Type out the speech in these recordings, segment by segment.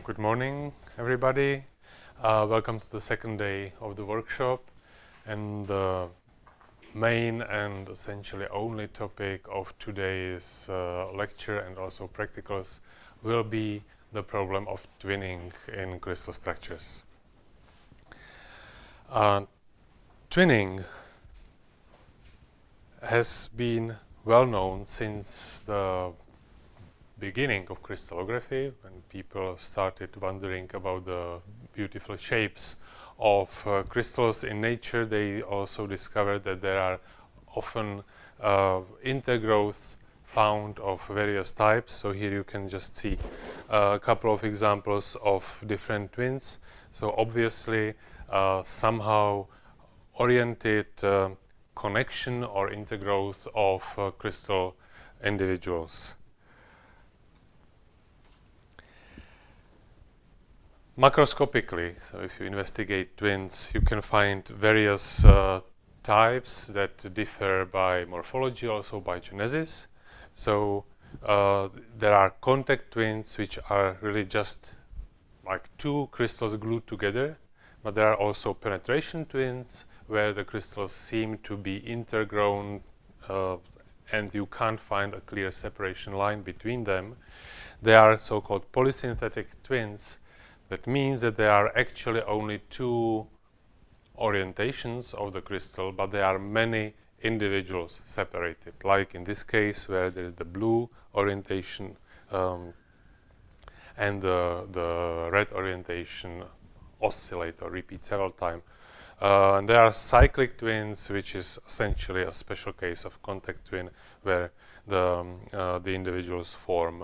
Good morning, everybody. Welcome to the second day of the workshop. And the main and essentially only topic of today's lecture and also practicals will be the problem of twinning in crystal structures. Twinning has been well known since the beginning of crystallography, when people started wondering about the beautiful shapes of crystals in nature. They also discovered that there are often intergrowths found of various types. So here you can just see a couple of examples of different twins. So obviously somehow oriented connection or intergrowth of crystal individuals. Macroscopically, so if you investigate twins, you can find various types that differ by morphology, also by genesis. So there are contact twins, which are really just like two crystals glued together, but there are also penetration twins, where the crystals seem to be intergrown and you can't find a clear separation line between them. They are so-called polysynthetic twins. That means that there are actually only two orientations of the crystal, but there are many individuals separated, like in this case where there is the blue orientation and the red orientation oscillate or repeat several times. And there are cyclic twins, which is essentially a special case of contact twin, where the individuals form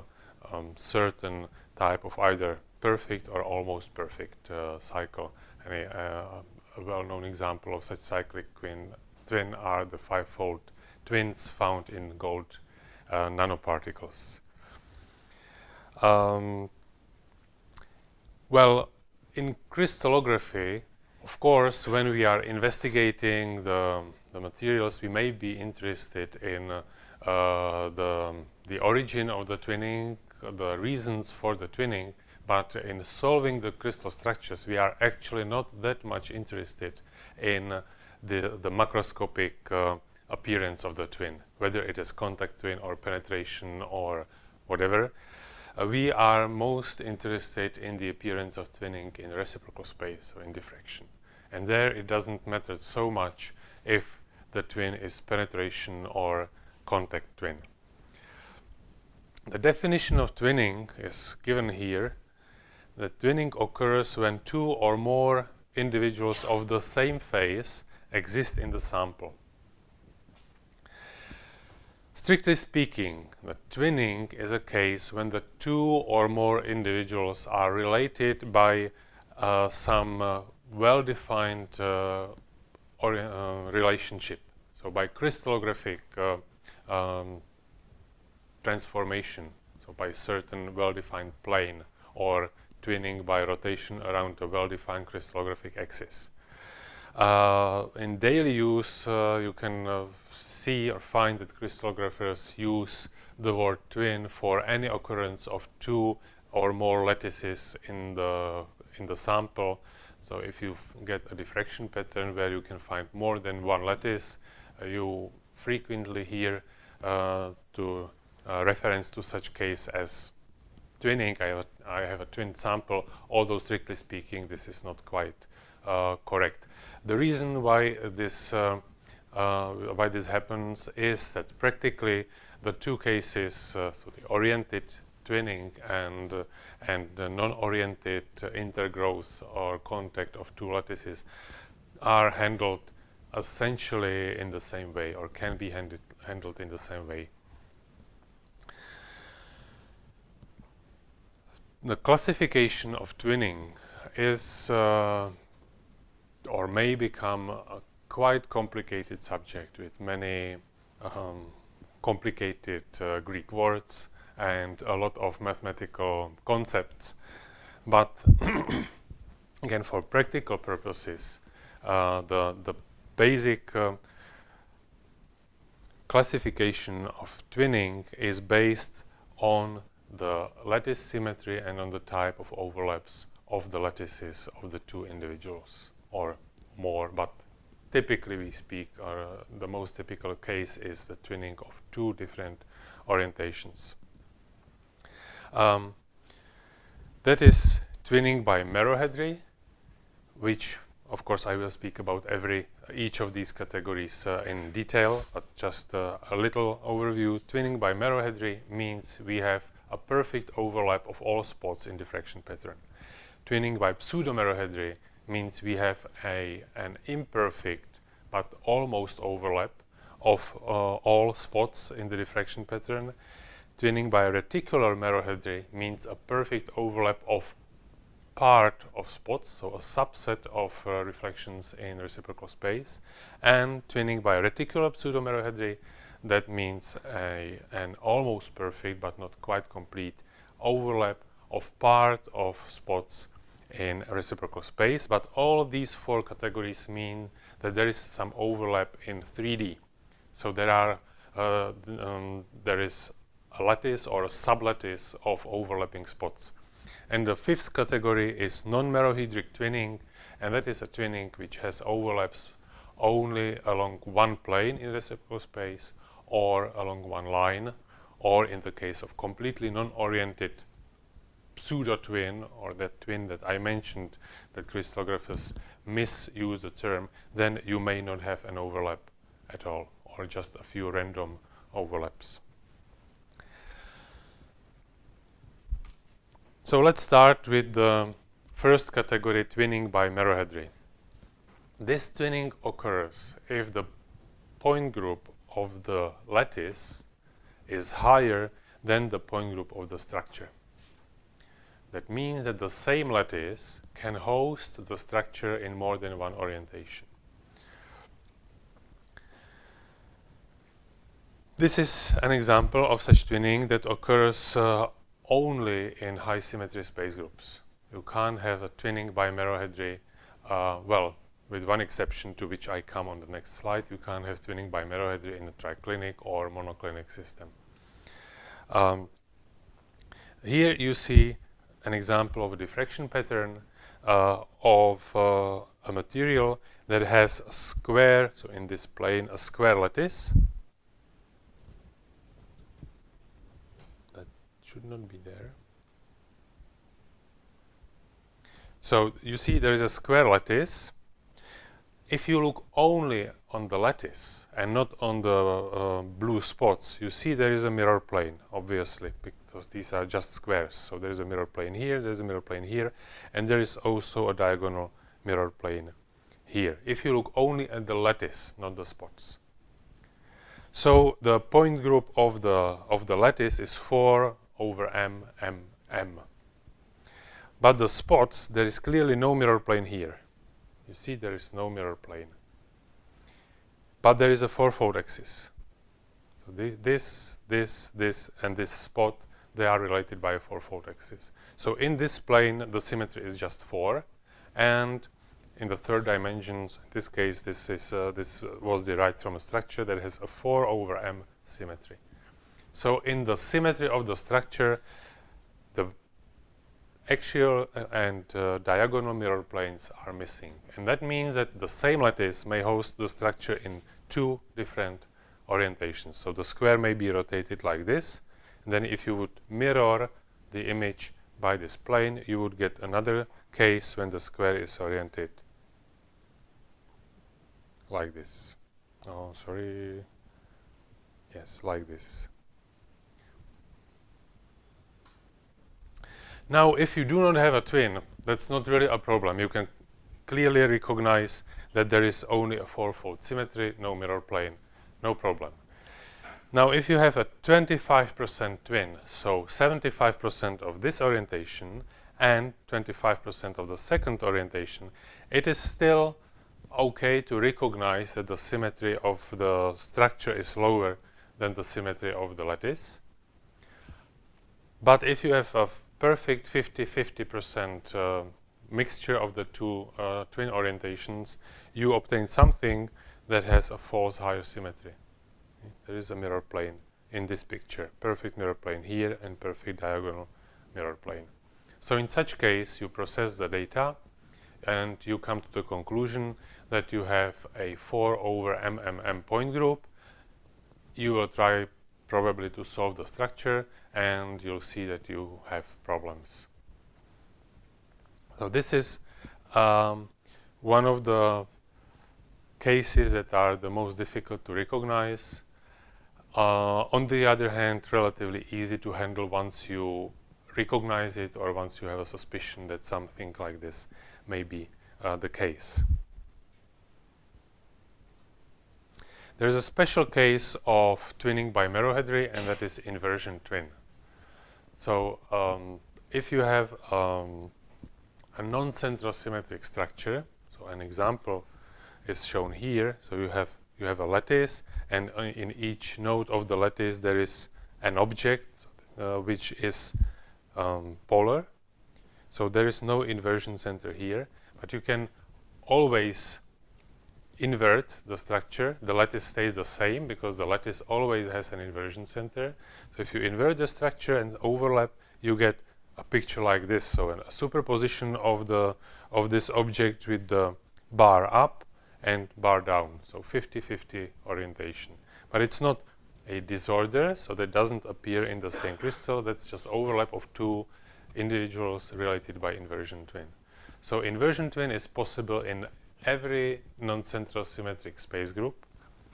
certain type of either perfect or almost perfect cycle. A well-known example of such cyclic twin are the five-fold twins found in gold nanoparticles. Well, in crystallography, of course, when we are investigating the materials, we may be interested in the origin of the twinning, the reasons for the twinning. But in solving the crystal structures, we are actually not that much interested in the macroscopic appearance of the twin, whether it is contact twin or penetration or whatever. We are most interested in the appearance of twinning in reciprocal space, or in diffraction. And there it doesn't matter so much if the twin is penetration or contact twin. The definition of twinning is given here. The twinning occurs when two or more individuals of the same phase exist in the sample. Strictly speaking, the twinning is a case when the two or more individuals are related by some well-defined relationship. So by crystallographic transformation, so by certain well-defined plane, or twinning by rotation around a well-defined crystallographic axis. In daily use, you can see or find that crystallographers use the word twin for any occurrence of two or more lattices in the sample. So if you get a diffraction pattern where you can find more than one lattice, you frequently hear to reference to such case as twinning. I have a twin sample, although strictly speaking this is not quite correct. The reason why this happens is that practically the two cases, so the oriented twinning and the non-oriented intergrowth or contact of two lattices, are handled essentially in the same way, or can be handled in the same way. The classification of twinning is or may become a quite complicated subject with many complicated Greek words and a lot of mathematical concepts. But again, for practical purposes, the basic classification of twinning is based on the lattice symmetry and on the type of overlaps of the lattices of the two individuals, or more, but typically we speak, the most typical case is the twinning of two different orientations. That is twinning by merohedry, which of course I will speak about each of these categories in detail, but just a little overview. Twinning by merohedry means we have a perfect overlap of all spots in diffraction pattern. Twinning by pseudo-merohedry means we have an imperfect but almost overlap of all spots in the diffraction pattern. Twinning by reticular merohedry means a perfect overlap of part of spots, so a subset of reflections in reciprocal space. And twinning by reticular pseudo-merohedry, that means an almost perfect but not quite complete overlap of part of spots in reciprocal space. But all of these four categories mean that there is some overlap in 3D. So there is a lattice or a sublattice of overlapping spots. And the fifth category is non-merohedric twinning, and that is a twinning which has overlaps only along one plane in reciprocal space or along one line, or in the case of completely non-oriented pseudo-twin, or that twin that I mentioned that crystallographers misuse the term, then you may not have an overlap at all, or just a few random overlaps. So let's start with the first category, twinning by merohedry. This twinning occurs if the point group of the lattice is higher than the point group of the structure. That means that the same lattice can host the structure in more than one orientation. This is an example of such twinning that occurs only in high symmetry space groups. You can't have a twinning by merohedry, well, with one exception to which I come on the next slide. You can't have twinning by merohedry in a triclinic or monoclinic system. Here you see an example of a diffraction pattern of a material that has a square, so in this plane, a square lattice. Should not be there. So you see there is a square lattice. If you look only on the lattice and not on the blue spots, you see there is a mirror plane, obviously, because these are just squares. So there is a mirror plane here, there is a mirror plane here, and there is also a diagonal mirror plane here. If you look only at the lattice, not the spots. So the point group of the lattice is 4 over m, m, m. But the spots, there is clearly no mirror plane here. You see there is no mirror plane. But there is a fourfold axis. So this, and this spot, they are related by a fourfold axis. So in this plane, the symmetry is just 4. And in the third dimensions, in this case, this was derived from a structure that has a 4 over m symmetry. So in the symmetry of the structure, the axial and diagonal mirror planes are missing. And that means that the same lattice may host the structure in two different orientations. So the square may be rotated like this. And then if you would mirror the image by this plane, you would get another case when the square is oriented like this. Oh, sorry. Yes, like this. Now, if you do not have a twin, that's not really a problem. You can clearly recognize that there is only a fourfold symmetry, no mirror plane, no problem. Now, if you have a 25% twin, so 75% of this orientation and 25% of the second orientation, it is still okay to recognize that the symmetry of the structure is lower than the symmetry of the lattice. But if you have a perfect 50-50% mixture of the two twin orientations, you obtain something that has a false higher symmetry. There is a mirror plane in this picture. Perfect mirror plane here and perfect diagonal mirror plane. So in such case, you process the data and you come to the conclusion that you have a 4 over MMM point group. You will try probably to solve the structure and you'll see that you have problems. So this is one of the cases that are the most difficult to recognize. On the other hand, relatively easy to handle once you recognize it or once you have a suspicion that something like this may be the case. There is a special case of twinning by merohedry, and that is inversion twin. So if you have a non-central symmetric structure, so an example is shown here. So you have a lattice, and in each node of the lattice there is an object which is polar. So there is no inversion center here, but you can always invert the structure. The lattice stays the same because the lattice always has an inversion center. So if you invert the structure and overlap, you get a picture like this. So a superposition of this object with the bar up and bar down. So 50-50 orientation. But it's not a disorder, so that doesn't appear in the same crystal. That's just overlap of two individuals related by inversion twin. So inversion twin is possible in every non-central symmetric space group.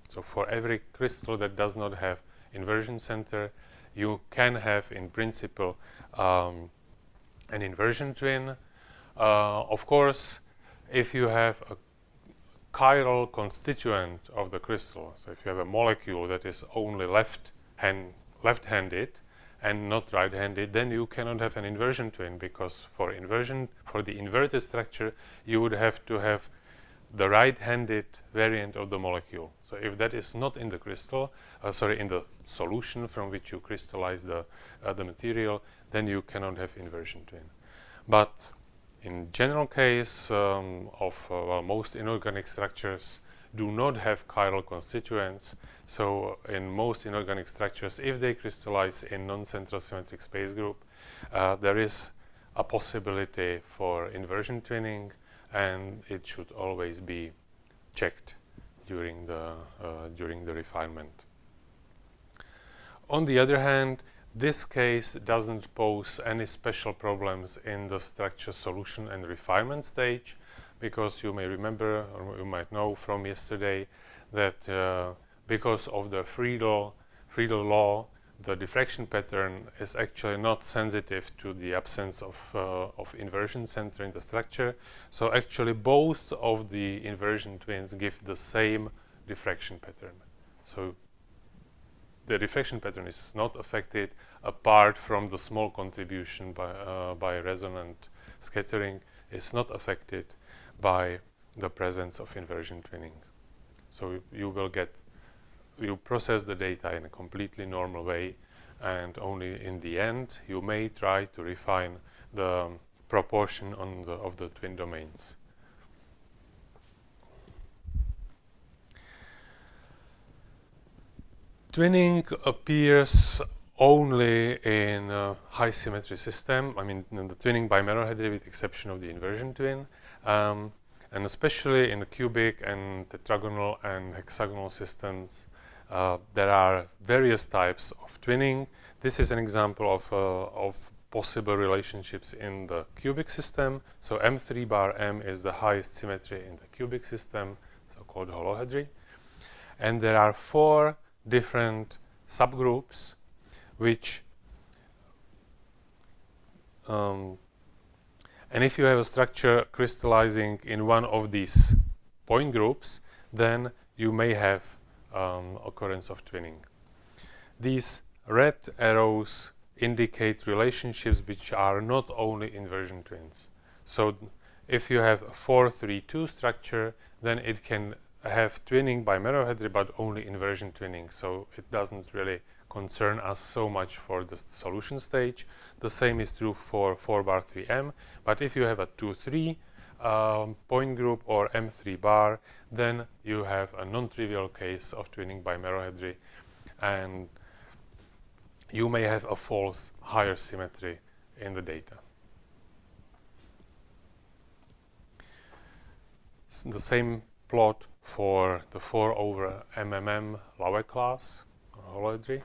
So for every crystal that does not have inversion center, you can have in principle an inversion twin. Of course, if you have a chiral constituent of the crystal, so if you have a molecule that is only left-handed and not right-handed, then you cannot have an inversion twin, because for the inverted structure, you would have to have the right-handed variant of the molecule. So if that is not in the crystal, in the solution from which you crystallize the material, then you cannot have inversion twin. But in general case most inorganic structures do not have chiral constituents. So in most inorganic structures, if they crystallize in non-central symmetric space group, there is a possibility for inversion twinning, and it should always be checked during the refinement. On the other hand, this case doesn't pose any special problems in the structure solution and refinement stage, because you may remember, or you might know from yesterday, that because of the Friedel law, the diffraction pattern is actually not sensitive to the absence of inversion center in the structure. So actually both of the inversion twins give the same diffraction pattern. So the diffraction pattern is not affected, apart from the small contribution by resonant scattering is not affected by the presence of inversion twinning. So you process the data in a completely normal way, and only in the end you may try to refine the proportion of the twin domains. Twinning appears only in a high symmetry system. I mean, in the twinning by merohedry, with the exception of the inversion twin, and especially in the cubic and tetragonal and hexagonal systems, there are various types of twinning. This is an example of possible relationships in the cubic system. So M3 bar M is the highest symmetry in the cubic system, so-called holohedry. And there are 4 different subgroups which and if you have a structure crystallizing in one of these point groups, then you may have occurrence of twinning. These red arrows indicate relationships which are not only inversion twins. So if you have a 4-3-2 structure, then it can have twinning by merohedry, but only inversion twinning. So it doesn't really concern us so much for the solution stage. The same is true for 4 bar 3M. But if you have a 2-3 point group or M3 bar, then you have a non-trivial case of twinning by merohedry. And you may have a false higher symmetry in the data. The same plot for the 4 over MMM Laue class, holohedry.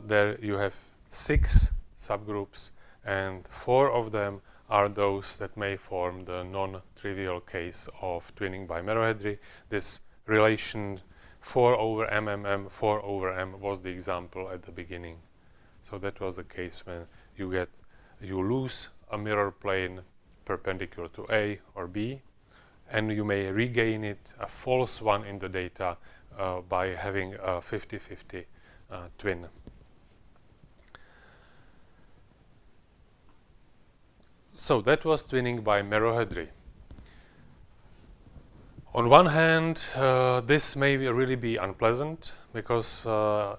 There you have 6 subgroups, and 4 of them are those that may form the non-trivial case of twinning by merohedry. This relation 4 over MMM, 4 over M was the example at the beginning. So that was the case when you lose a mirror plane perpendicular to A or B, and you may regain it, a false one in the data, by having a 50-50 twin. So that was twinning by merohedry. On one hand, this may really be unpleasant because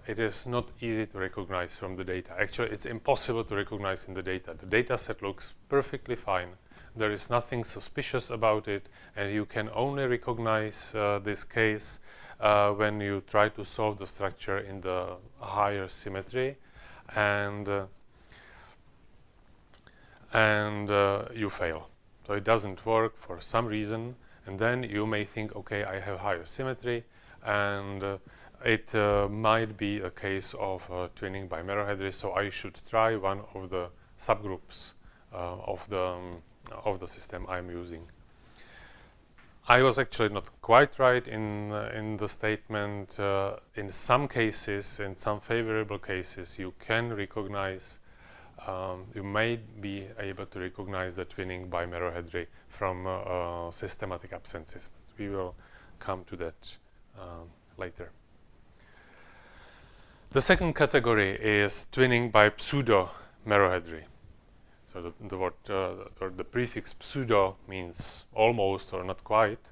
it is not easy to recognize from the data. Actually, it's impossible to recognize in the data. The data set looks perfectly fine. There is nothing suspicious about it, and you can only recognize this case when you try to solve the structure in the higher symmetry, and you fail. So it doesn't work for some reason, and then you may think, okay, I have higher symmetry, and it might be a case of twinning by merohedry, so I should try one of the subgroups of the system I'm using. I was actually not quite right in the statement. In some cases, in some favorable cases, you can recognize, you may be able to recognize the twinning by merohedry from systematic absences. But we will come to that later. The second category is twinning by pseudo-merohedry. So the word or the prefix pseudo means almost or not quite.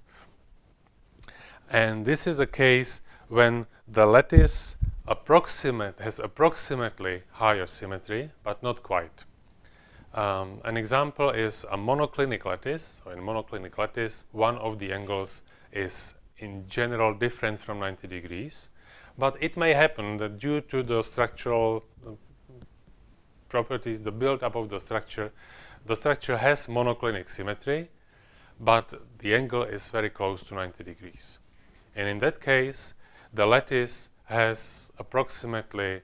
And this is a case when the lattice has approximately higher symmetry, but not quite. An example is a monoclinic lattice. So in monoclinic lattice, one of the angles is in general different from 90 degrees. But it may happen that due to the structural properties, the build-up of the structure has monoclinic symmetry, but the angle is very close to 90 degrees. And in that case, the lattice has approximately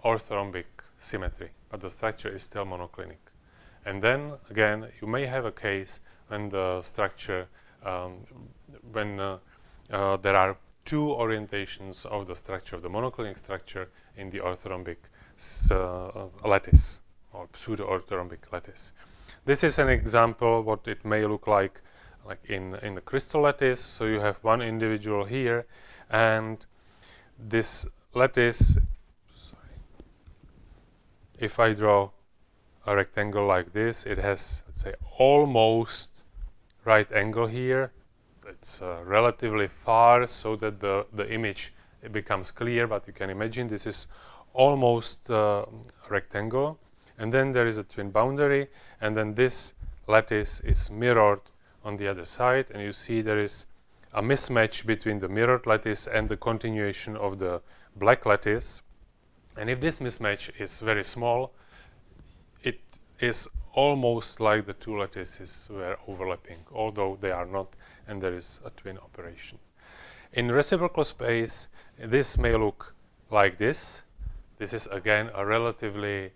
orthorhombic symmetry, but the structure is still monoclinic. And then, again, you may have a case when the structure, when there are 2 orientations of the structure, of the monoclinic structure, in the orthorhombic lattice, or pseudo-orthorhombic lattice. This is an example what it may look like in the crystal lattice. So you have one individual here, and this lattice, if I draw a rectangle like this, it has, let's say, almost right angle here. It's relatively far so that the image it becomes clear, but you can imagine this is almost rectangle, and then there is a twin boundary, and then this lattice is mirrored on the other side, and you see there is a mismatch between the mirrored lattice and the continuation of the black lattice. And if this mismatch is very small, it is almost like the 2 lattices were overlapping, although they are not, and there is a twin operation. In reciprocal space, this may look like this. This is again a relatively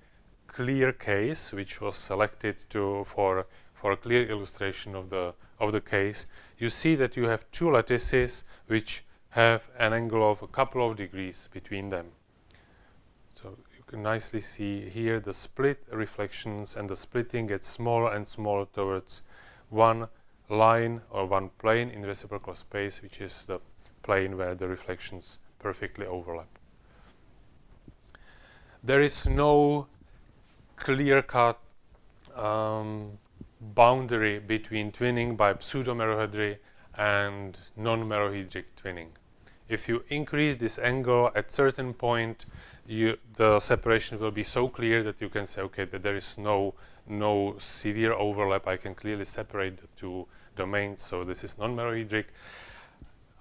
clear case, which was selected for a clear illustration of the case. You see that you have 2 lattices which have an angle of a couple of degrees between them. So you can nicely see here the split reflections, and the splitting gets smaller and smaller towards one line or one plane in reciprocal space, which is the plane where the reflections perfectly overlap. There is no clear-cut boundary between twinning by pseudo-merohedry and non-merohedric twinning. If you increase this angle at certain point, the separation will be so clear that you can say, okay, that there is no severe overlap. I can clearly separate the 2 domains, so this is non-merohedric.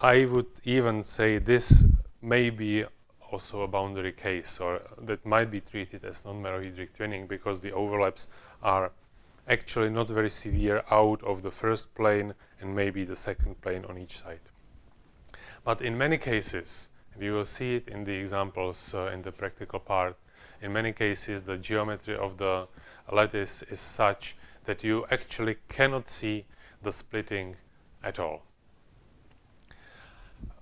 I would even say this may be also a boundary case, or that might be treated as non-merohedric twinning because the overlaps are actually not very severe out of the first plane and maybe the second plane on each side. But in many cases, and you will see it in the examples in the practical part, in many cases the geometry of the lattice is such that you actually cannot see the splitting at all.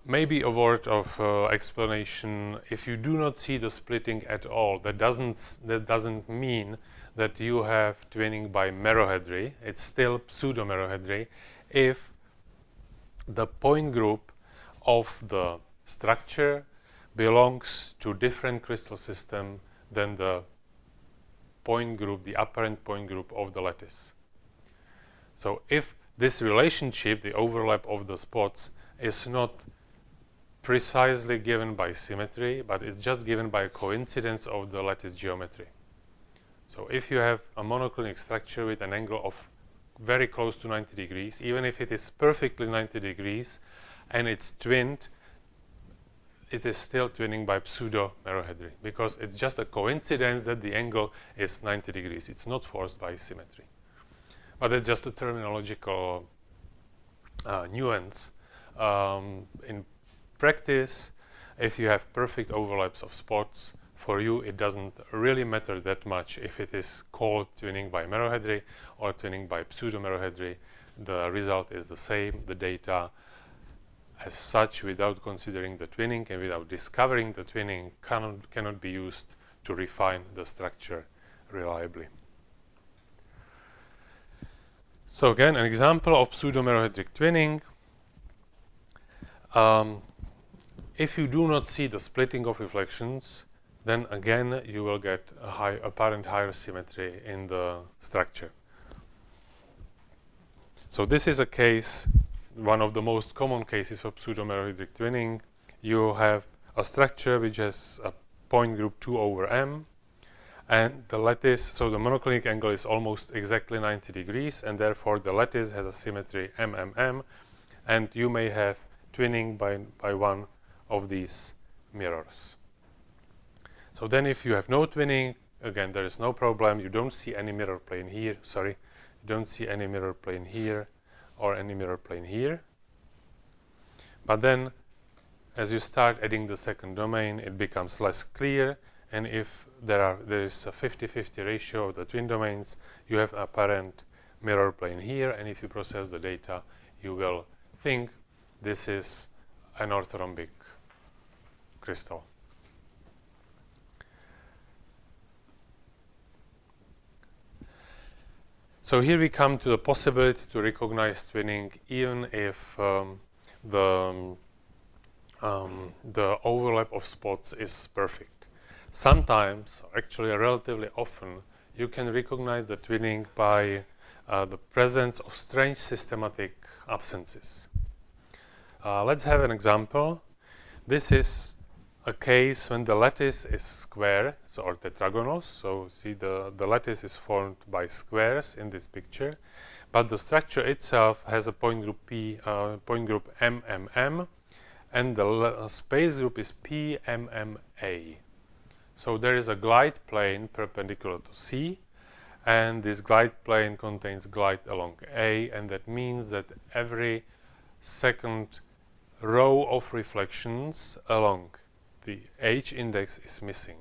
Maybe a word of explanation. If you do not see the splitting at all, that doesn't mean that you have twinning by merohedry. It's still pseudo-merohedry if the point group of the structure belongs to different crystal system than the point group, the apparent point group of the lattice. So if this relationship, the overlap of the spots, is not precisely given by symmetry, but it's just given by a coincidence of the lattice geometry. So if you have a monoclinic structure with an angle of very close to 90 degrees, even if it is perfectly 90 degrees and it's twinned, it is still twinning by pseudo-merohedry because it's just a coincidence that the angle is 90 degrees. It's not forced by symmetry. But it's just a terminological nuance. In practice, if you have perfect overlaps of spots, for you it doesn't really matter that much if it is called twinning by merohedry or twinning by pseudo-merohedry. The result is the same. The data as such, without considering the twinning and without discovering the twinning, cannot be used to refine the structure reliably. So again, an example of pseudo-merohedric twinning. If you do not see the splitting of reflections, then again you will get a apparent higher symmetry in the structure. So this is a case, one of the most common cases of pseudo-merohedric twinning. You have a structure which has a point group 2 over m, and the lattice, so the monoclinic angle is almost exactly 90 degrees, and therefore the lattice has a symmetry MMM, and you may have twinning by one of these mirrors. So then if you have no twinning, again there is no problem. You don't see any mirror plane here, you don't see any mirror plane here or any mirror plane here. But then as you start adding the second domain, it becomes less clear, and if there is a 50-50 ratio of the twin domains, you have apparent mirror plane here, and if you process the data, you will think this is an orthorhombic crystal. So here we come to the possibility to recognize twinning even if the overlap of spots is perfect. Sometimes, actually relatively often, you can recognize the twinning by the presence of strange systematic absences. Let's have an example. This is a case when the lattice is square, or tetragonal. So see, the lattice is formed by squares in this picture, but the structure itself has a point group MMM, and the space group is PMMA. So there is a glide plane perpendicular to C, and this glide plane contains glide along A, and that means that every second row of reflections along the H index is missing.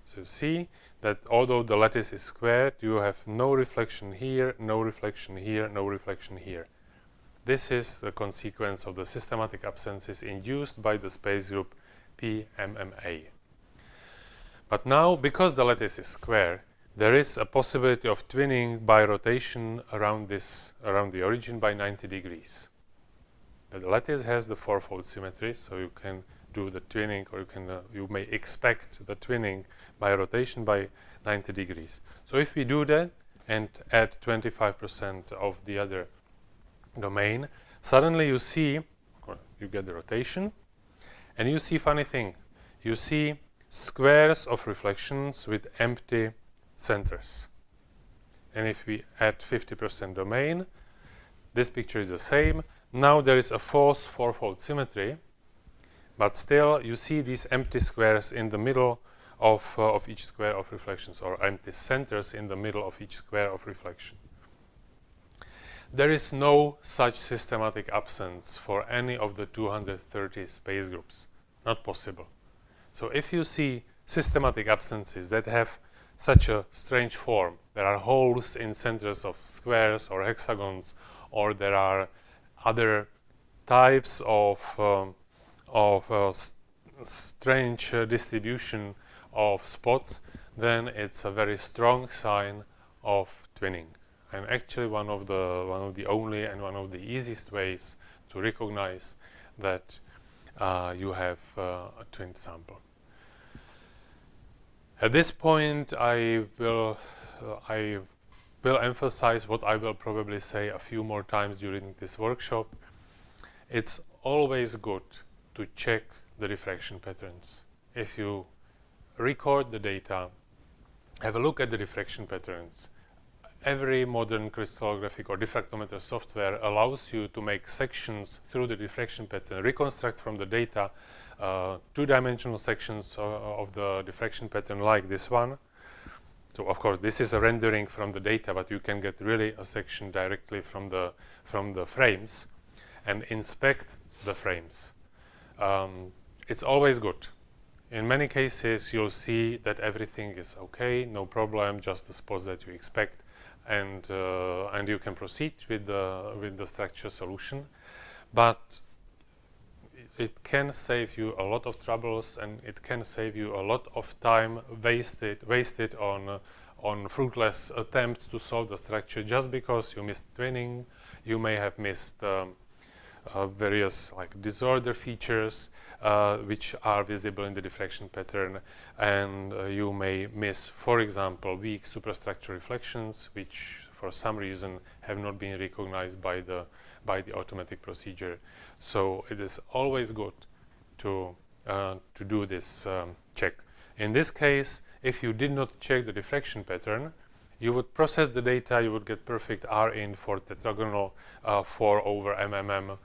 So you see that although the lattice is squared, you have no reflection here, no reflection here, no reflection here. This is the consequence of the systematic absences induced by the space group PMMA. But now, because the lattice is square, there is a possibility of twinning by rotation around the origin by 90 degrees. The lattice has the fourfold symmetry, so you can do the twinning, or you may expect the twinning by rotation by 90 degrees. So if we do that and add 25% of the other domain, suddenly you see, you get the rotation, and you see funny thing. You see squares of reflections with empty centers. And if we add 50% domain, this picture is the same. Now there is a false fourfold symmetry, But still, you see these empty squares in the middle of each square of reflections, or empty centers in the middle of each square of reflection. There is no such systematic absence for any of the 230 space groups. Not possible. So if you see systematic absences that have such a strange form, there are holes in centers of squares or hexagons, or there are other types of strange distribution of spots, then it's a very strong sign of twinning. And actually one of the only and one of the easiest ways to recognize that you have a twinned sample. At this point, I will emphasize what I will probably say a few more times during this workshop. It's always good to check the diffraction patterns. If you record the data, have a look at the diffraction patterns. Every modern crystallographic or diffractometer software allows you to make sections through the diffraction pattern, reconstruct from the data two-dimensional sections of the diffraction pattern like this one. So of course this is a rendering from the data, but you can get really a section directly from the frames and inspect the frames. It's always good. In many cases you'll see that everything is okay, no problem, just the spots that you expect, and you can proceed with the structure solution. But it can save you a lot of troubles, and it can save you a lot of time wasted on fruitless attempts to solve the structure just because you missed twinning. You may have missed various disorder features which are visible in the diffraction pattern, and you may miss, for example, weak superstructure reflections which for some reason have not been recognized by the automatic procedure. So it is always good to do this check. In this case, if you did not check the diffraction pattern, you would process the data, you would get perfect R-in for tetragonal 4 over MMM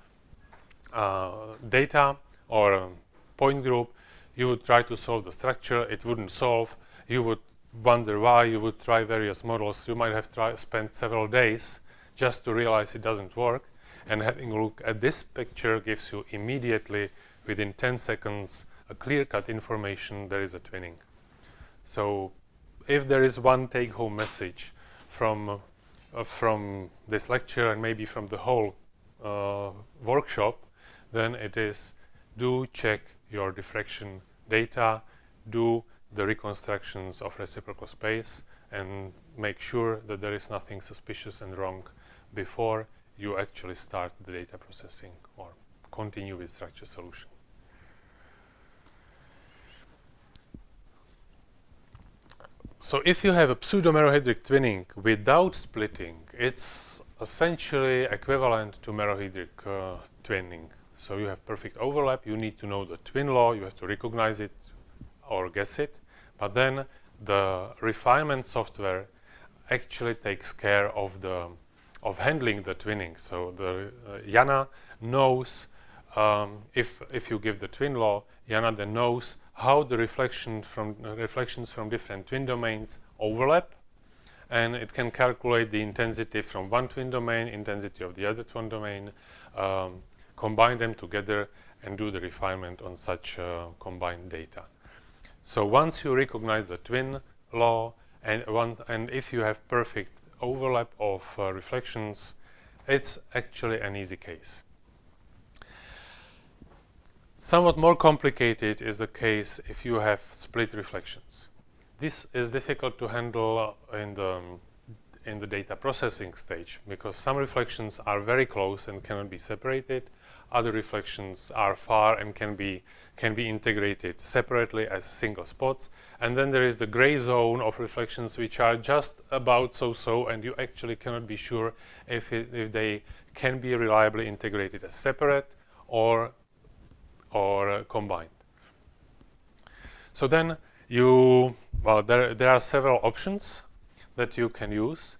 data or point group. You would try to solve the structure, it wouldn't solve. You would wonder why, you would try various models. You might have spent several days just to realize it doesn't work. And having a look at this picture gives you immediately, within 10 seconds, a clear-cut information there is a twinning. So if there is one take-home message from this lecture and maybe from the whole workshop, then it is do check your diffraction data, do the reconstructions of reciprocal space, and make sure that there is nothing suspicious and wrong before you actually start the data processing or continue with structure solution. So if you have a pseudo-merohedric twinning without splitting, it's essentially equivalent to merohedric twinning. So you have perfect overlap, you need to know the twin law, you have to recognize it or guess it, but then the refinement software actually takes care of handling the twinning. So the Jana knows if you give the twin law, Jana then knows how the reflections from different twin domains overlap, and it can calculate the intensity from one twin domain, intensity of the other twin domain, combine them together and do the refinement on such combined data. So once you recognize the twin law and if you have perfect overlap of reflections, it's actually an easy case. Somewhat more complicated is the case if you have split reflections. This is difficult to handle in the data processing stage because some reflections are very close and cannot be separated. Other reflections are far and can be integrated separately as single spots. And then there is the gray zone of reflections which are just about so-so, and you actually cannot be sure if they can be reliably integrated as separate or combined. So then there are several options that you can use.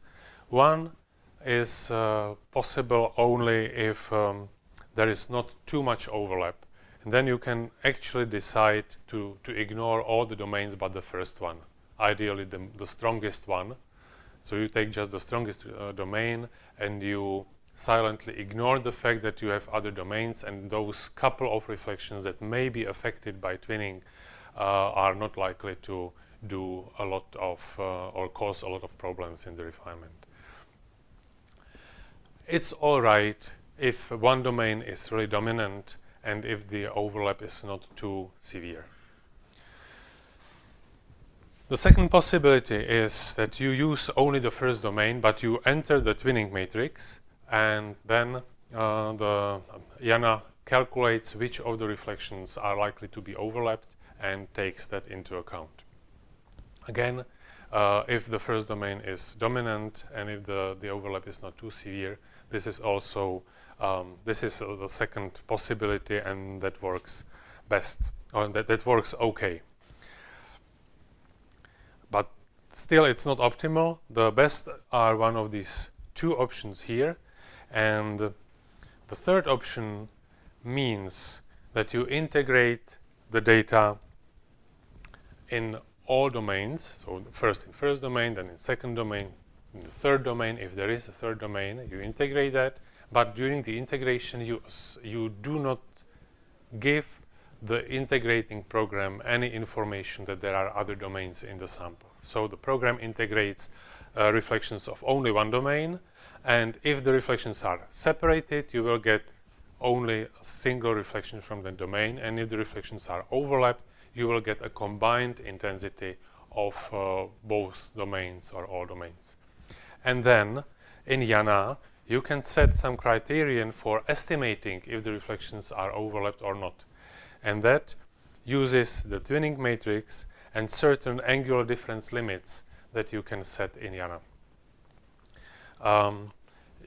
One is possible only if there is not too much overlap. And then you can actually decide to ignore all the domains but the first one, ideally the strongest one. So you take just the strongest domain and you silently ignore the fact that you have other domains, and those couple of reflections that may be affected by twinning are not likely to do a lot of or cause a lot of problems in the refinement. It's all right if one domain is really dominant and if the overlap is not too severe. The second possibility is that you use only the first domain, but you enter the twinning matrix, and then the Jana calculates which of the reflections are likely to be overlapped and takes that into account. Again, if the first domain is dominant and if the overlap is not too severe, this is also the second possibility, and that works best, or that works okay. But still, it's not optimal. The best are one of these two options here, and the third option means that you integrate the data in all domains. So first in first domain, then in second domain, in the third domain. If there is a third domain, you integrate that. But during the integration, you do not give the integrating program any information that there are other domains in the sample. So the program integrates reflections of only one domain, and if the reflections are separated, you will get only a single reflection from the domain, and if the reflections are overlapped, you will get a combined intensity of both domains or all domains. And then in Jana, you can set some criterion for estimating if the reflections are overlapped or not. And that uses the twinning matrix and certain angular difference limits that you can set in Jana.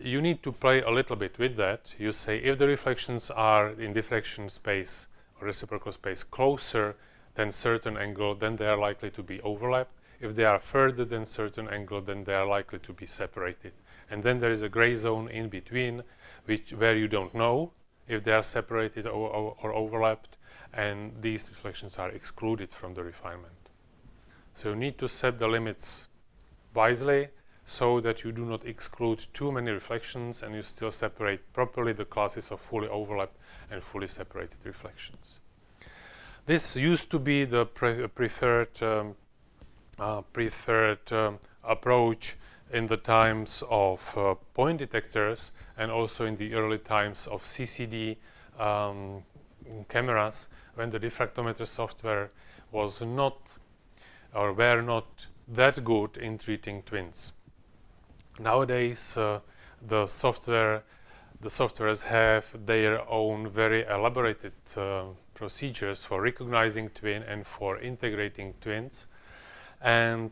You need to play a little bit with that. You say if the reflections are in diffraction space or reciprocal space closer than certain angle, then they are likely to be overlapped. If they are further than certain angle, then they are likely to be separated. And then there is a gray zone in between, where you don't know if they are separated or overlapped, and these reflections are excluded from the refinement. So you need to set the limits wisely so that you do not exclude too many reflections and you still separate properly the classes of fully overlapped and fully separated reflections. This used to be the preferred approach in the times of point detectors and also in the early times of CCD cameras, when the diffractometer software was not or were not that good in treating twins. Nowadays, the softwares have their own very elaborated procedures for recognizing twin and for integrating twins, and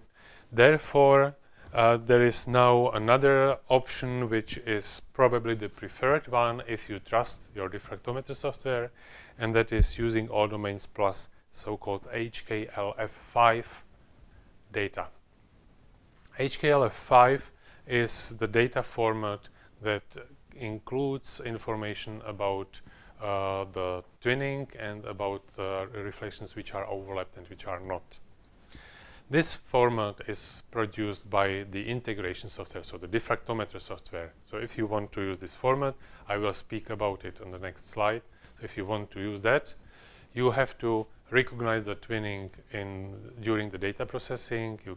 therefore there is now another option which is probably the preferred one if you trust your diffractometer software, and that is using all domains plus so-called HKLF5 data. HKLF5 is the data format that includes information about the twinning and about reflections which are overlapped and which are not. This format is produced by the integration software, so the diffractometer software. So if you want to use this format, I will speak about it on the next slide. If you want to use that, you have to recognize the twinning during the data processing. You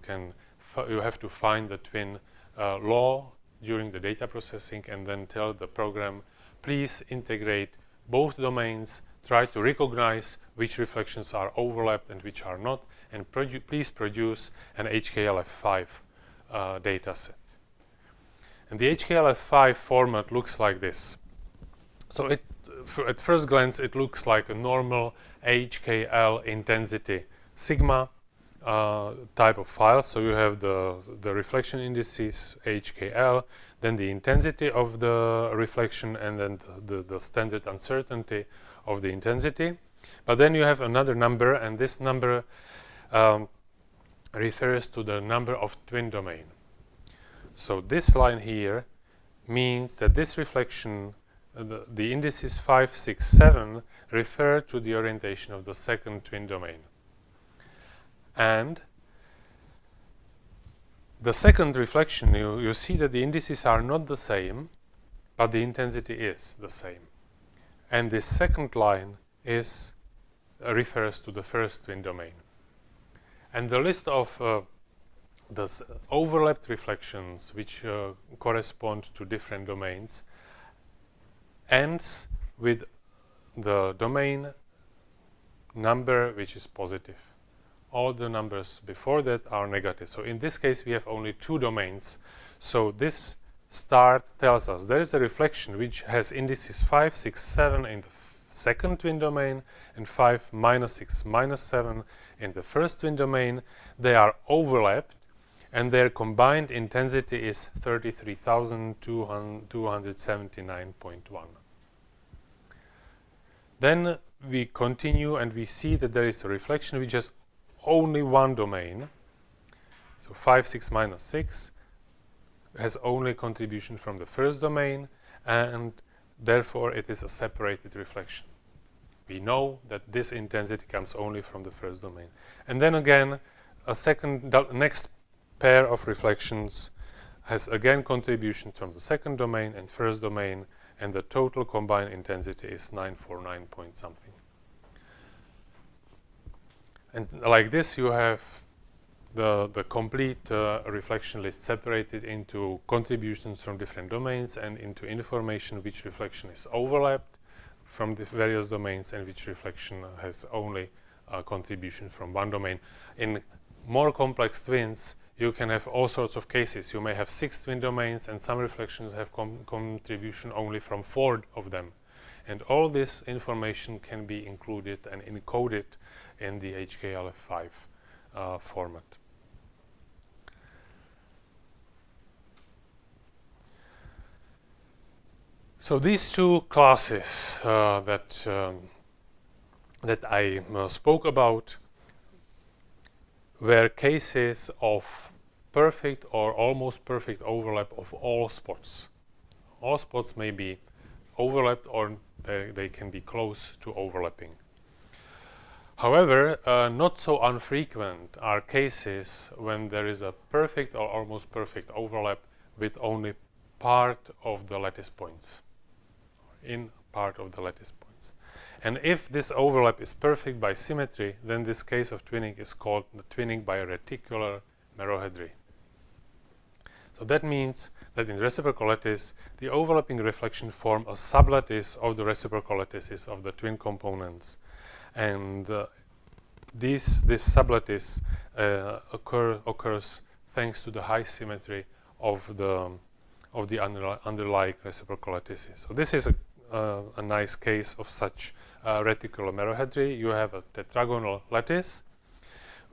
have to find the twin law during the data processing and then tell the program, please integrate both domains, try to recognize which reflections are overlapped and which are not, and please produce an HKLF5 data set. And the HKLF5 format looks like this. So at first glance, it looks like a normal HKL intensity sigma type of file. So you have the reflection indices HKL, then the intensity of the reflection, and then the standard uncertainty of the intensity. But then you have another number, and this number refers to the number of twin domain. So this line here means that this reflection the indices 5, 6, 7 refer to the orientation of the second twin domain. And the second reflection, you see that the indices are not the same, but the intensity is the same. And this second line is refers to the first twin domain. And the list of the overlapped reflections which correspond to different domains ends with the domain number which is positive. All the numbers before that are negative. So in this case we have only two domains. So this start tells us there is a reflection which has indices 5, 6, 7 in the second twin domain and 5, minus 6, minus 7 in the first twin domain. They are overlapped and their combined intensity is 33,279.1. Then we continue and we see that there is a reflection which has only one domain. So 5, 6, minus 6 has only contribution from the first domain, and therefore it is a separated reflection. We know that this intensity comes only from the first domain. And then again, next pair of reflections has again contribution from the second domain and first domain, and the total combined intensity is 949 point something. And like this you have the complete reflection list separated into contributions from different domains and into information which reflection is overlapped from the various domains and which reflection has only a contribution from one domain. In more complex twins you can have all sorts of cases. You may have 6 twin domains and some reflections have contribution only from 4 of them. And all this information can be included and encoded in the HKLF5 format. So these two classes that I spoke about were cases of perfect or almost perfect overlap of all spots. All spots may be overlapped or they can be close to overlapping. However, not so infrequent are cases when there is a perfect or almost perfect overlap with only part of the lattice points, in part of the lattice points. And if this overlap is perfect by symmetry, then this case of twinning is called the twinning by a reticular merohedry. So that means that in reciprocal lattice, the overlapping reflection form a sublattice of the reciprocal lattices of the twin components. And this sublattice occurs thanks to the high symmetry of the underlying reciprocal lattices. So this is a nice case of such reticular merohedry. You have a tetragonal lattice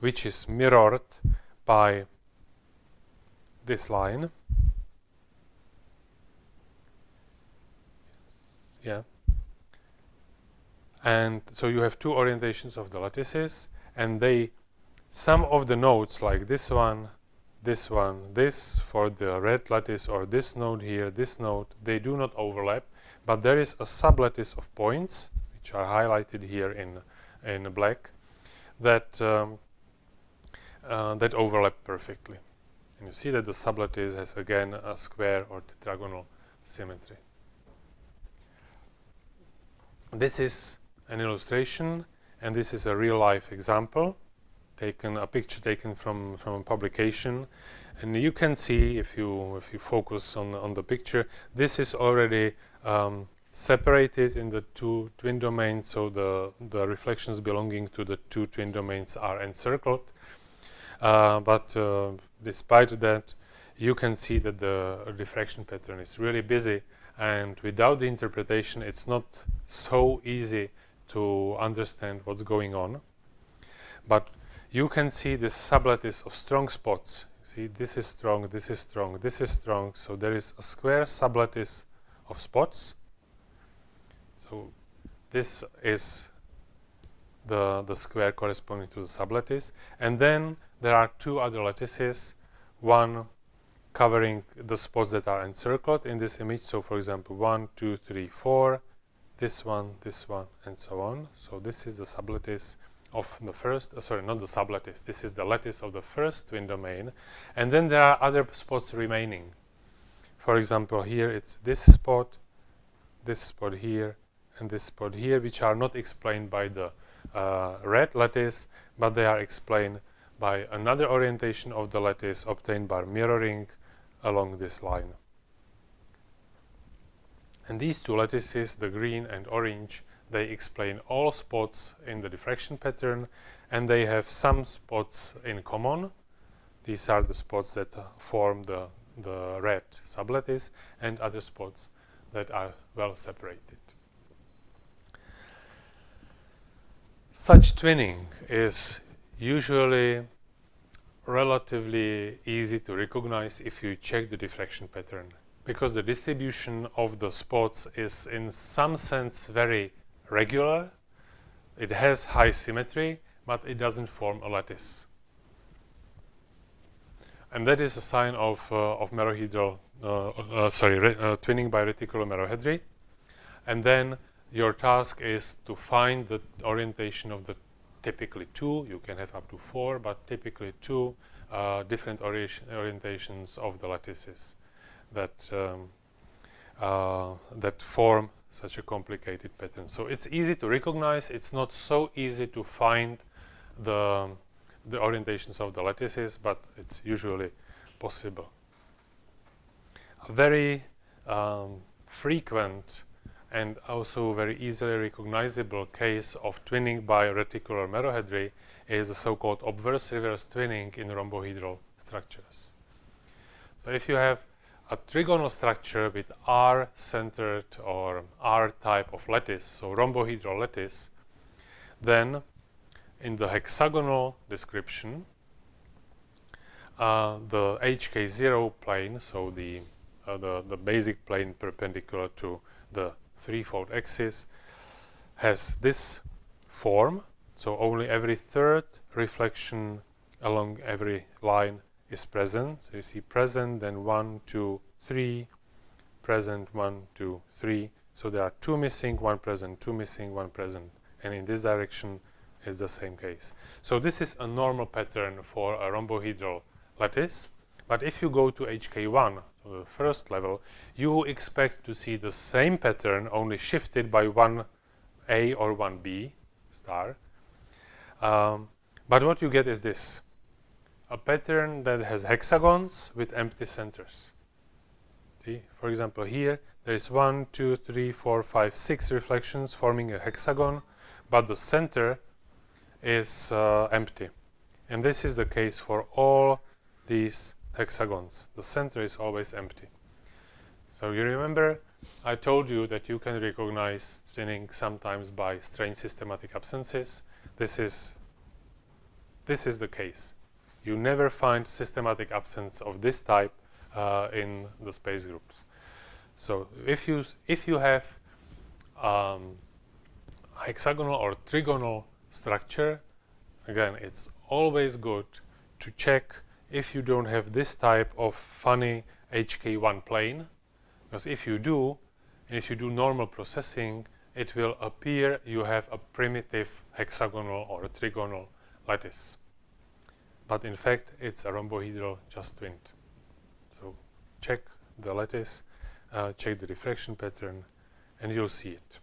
which is mirrored by this line. Yeah. And so you have two orientations of the lattices, and some of the nodes like this one, this for the red lattice, or this node here, this node, they do not overlap, but there is a sublattice of points which are highlighted here in black that that overlap perfectly. And you see that the sublattice has again a square or tetragonal symmetry. This is an illustration, and this is a real-life example, a picture taken from a publication, and you can see if you focus on the picture, this is already separated in the two twin domains, so the reflections belonging to the two twin domains are encircled. But despite that, you can see that the diffraction pattern is really busy, and without the interpretation it's not so easy to understand what's going on. But you can see this sublattice of strong spots. See, this is strong, this is strong, this is strong, so there is a square sublattice of spots. So this is the square corresponding to the sublattice, and then there are two other lattices, one covering the spots that are encircled in this image. So for example 1, 2, 3, 4, this one, and so on. So this is the sublattice of the first, sorry, not the sublattice, this is the lattice of the first twin domain, and then there are other spots remaining. For example, here it's this spot here, and this spot here, which are not explained by the red lattice, but they are explained by another orientation of the lattice obtained by mirroring along this line. And these two lattices, the green and orange, they explain all spots in the diffraction pattern, and they have some spots in common. These are the spots that form the red sublattice, and other spots that are well separated. Such twinning is usually relatively easy to recognize if you check the diffraction pattern, because the distribution of the spots is in some sense very regular. It has high symmetry, but it doesn't form a lattice. And that is a sign of merohedral, twinning by reticular merohedry. And then your task is to find the orientation of the typically two, you can have up to 4, but typically 2 different orientations of the lattices that form such a complicated pattern. So it's easy to recognize, it's not so easy to find the orientations of the lattices, but it's usually possible. A very frequent and also very easily recognizable case of twinning by reticular merohedry is the so-called obverse-reverse twinning in rhombohedral structures. So if you have a trigonal structure with R-centered or R-type of lattice, so rhombohedral lattice, then in the hexagonal description, the HK0 plane, so the basic plane perpendicular to the threefold axis, has this form. So only every third reflection along every line is present. So you see present, then 1, 2, 3, present, 1, 2, 3. So there are 2 missing, 1 present, 2 missing, 1 present. And in this direction is the same case. So this is a normal pattern for a rhombohedral lattice. But if you go to HK1, so the first level, you expect to see the same pattern, only shifted by 1A or 1B star. But what you get is this: a pattern that has hexagons with empty centers. See? For example, here there is 1, 2, 3, 4, 5, 6 reflections forming a hexagon, but the center is empty. And this is the case for all these hexagons. The center is always empty. So you remember I told you that you can recognize twinning sometimes by strange systematic absences. This is the case. You never find systematic absence of this type in the space groups. So if you have hexagonal or trigonal structure, again, it's always good to check if you don't have this type of funny HK1 plane, because if you do, and if you do normal processing, it will appear you have a primitive hexagonal or a trigonal lattice. But in fact, it's a rhombohedral just twinned. So check the lattice, check the diffraction pattern, and you'll see it.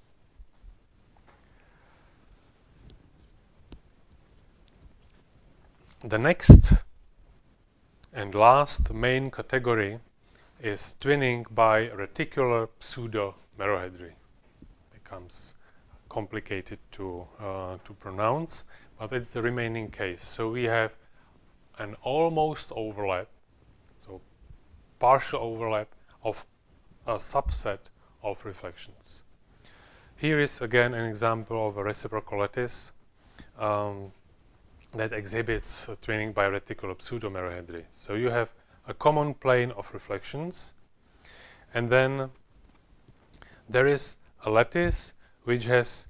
The next and last main category is twinning by reticular pseudo-merohedry. Becomes complicated to pronounce, but it's the remaining case. So we have an almost overlap, so partial overlap of a subset of reflections. Here is again an example of a reciprocal lattice that exhibits twinning by reticular pseudo-merohedry. So you have a common plane of reflections, and then there is a lattice which has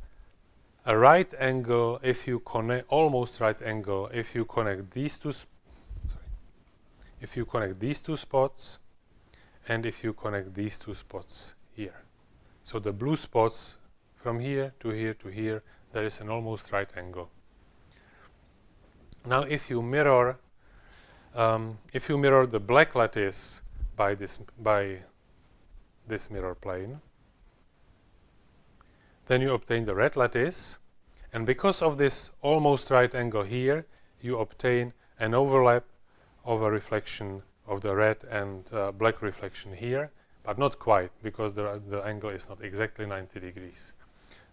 a right angle if you connect, almost right angle if you connect these two if you connect these two spots and if you connect these two spots here. So the blue spots from here to here to here, there is an almost right angle. Now if you mirror the black lattice by this mirror plane, then you obtain the red lattice, and because of this almost right angle here, you obtain an overlap of a reflection of the red and black reflection here, but not quite, because the angle is not exactly 90 degrees.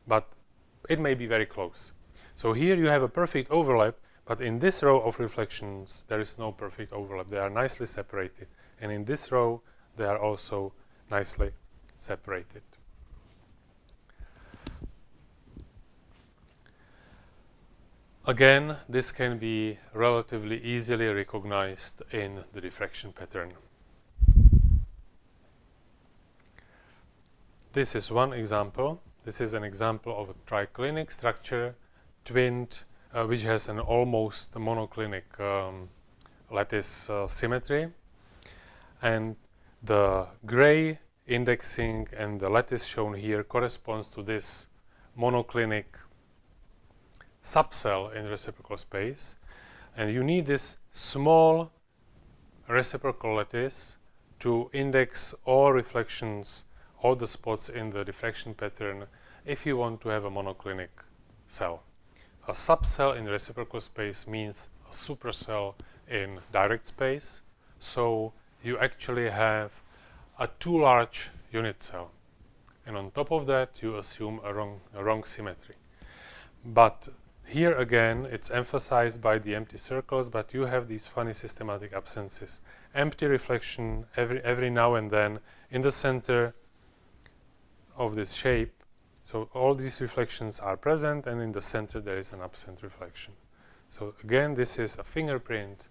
But it may be very close. So here you have a perfect overlap, but in this row of reflections there is no perfect overlap. They are nicely separated, and in this row they are also nicely separated. Again, this can be relatively easily recognized in the diffraction pattern. This is one example. This is an example of a triclinic structure, twinned, which has an almost monoclinic lattice symmetry. And the gray indexing and the lattice shown here corresponds to this monoclinic subcell in reciprocal space, and you need this small reciprocal lattice to index all reflections, all the spots in the diffraction pattern, if you want to have a monoclinic cell. A subcell in reciprocal space means a supercell in direct space, so you actually have a too large unit cell, and on top of that you assume a wrong symmetry. But here again, it's emphasized by the empty circles, but you have these funny systematic absences. Empty reflection every now and then in the center of this shape. So all these reflections are present, and in the center there is an absent reflection. So again, this is a fingerprint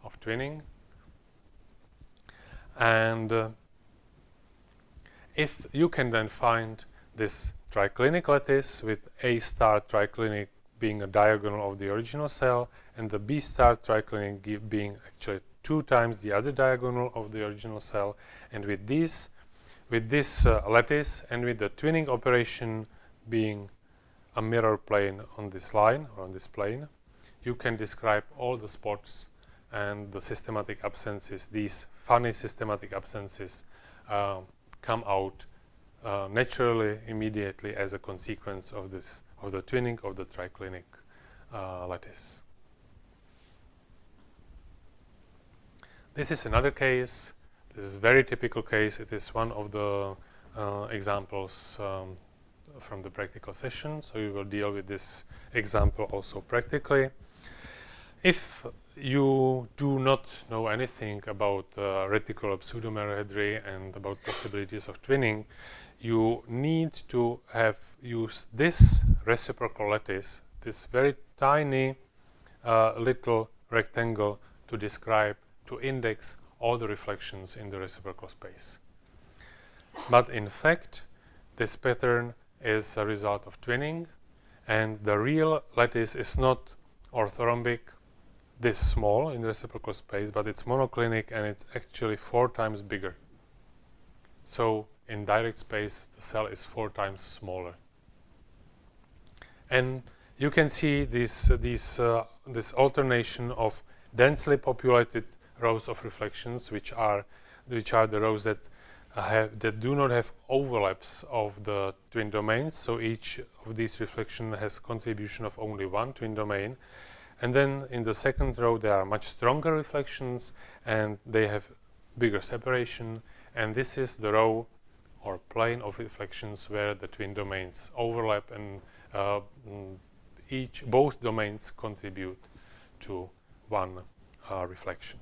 of twinning. And if you can then find this triclinic lattice with A star triclinic being a diagonal of the original cell, and the B star triclinic being actually 2 times the other diagonal of the original cell, and with this lattice and with the twinning operation being a mirror plane on this line or on this plane, you can describe all the spots and the systematic absences. These funny systematic absences come out naturally, immediately, as a consequence of the twinning of the triclinic lattice. This is another case. This is a very typical case. It is one of the examples from the practical session, so we will deal with this example also practically. If you do not know anything about reticular pseudo-merohedry and about possibilities of twinning, you need to have used this reciprocal lattice, this very tiny little rectangle, to describe, to index all the reflections in the reciprocal space. But in fact, this pattern is a result of twinning, and the real lattice is not orthorhombic, this small in the reciprocal space, but it's monoclinic, and it's actually 4 times bigger. So in direct space, the cell is 4 times smaller. And you can see this alternation of densely populated rows of reflections, which are the rows that do not have overlaps of the twin domains. So each of these reflections has contribution of only 1 twin domain. And then in the second row there are much stronger reflections, and they have bigger separation. And this is the row or plane of reflections where the twin domains overlap, and both domains contribute to 1 reflection.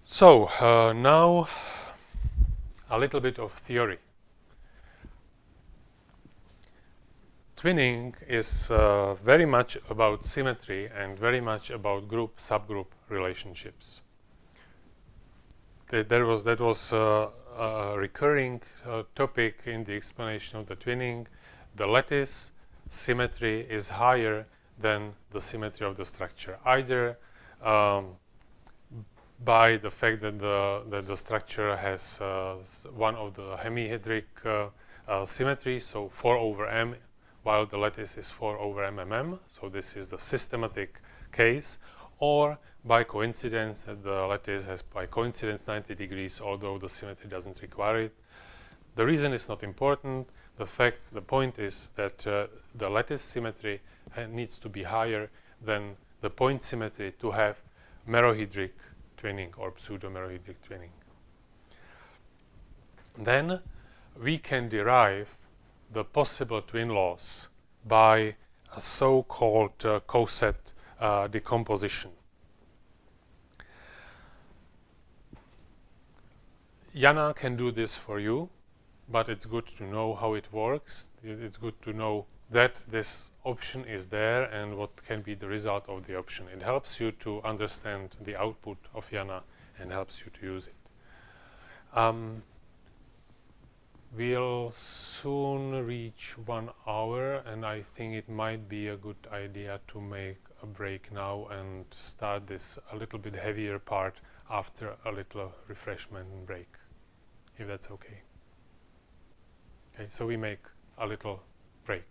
So now a little bit of theory. Twinning is very much about symmetry and very much about group-subgroup relationships. That was a recurring topic in the explanation of the twinning. The lattice symmetry is higher than the symmetry of the structure, either by the fact that the structure has one of the hemihedric symmetry, so 4 over m, while the lattice is 4 over mm, so this is the systematic case, or by coincidence that the lattice has by coincidence 90 degrees, although the symmetry doesn't require it. The reason is not important. The point is that the lattice symmetry needs to be higher than the point symmetry to have merohedric twinning or pseudo-merohedric twinning. Then we can derive the possible twin laws by a so-called coset decomposition. Jana can do this for you, but it's good to know how it works. It's good to know that this option is there and what can be the result of the option. It helps you to understand the output of Jana and helps you to use it. We'll soon reach 1 hour, and I think it might be a good idea to make a break now and start this a little bit heavier part after a little refreshment break, if that's okay. Okay, so we make a little break.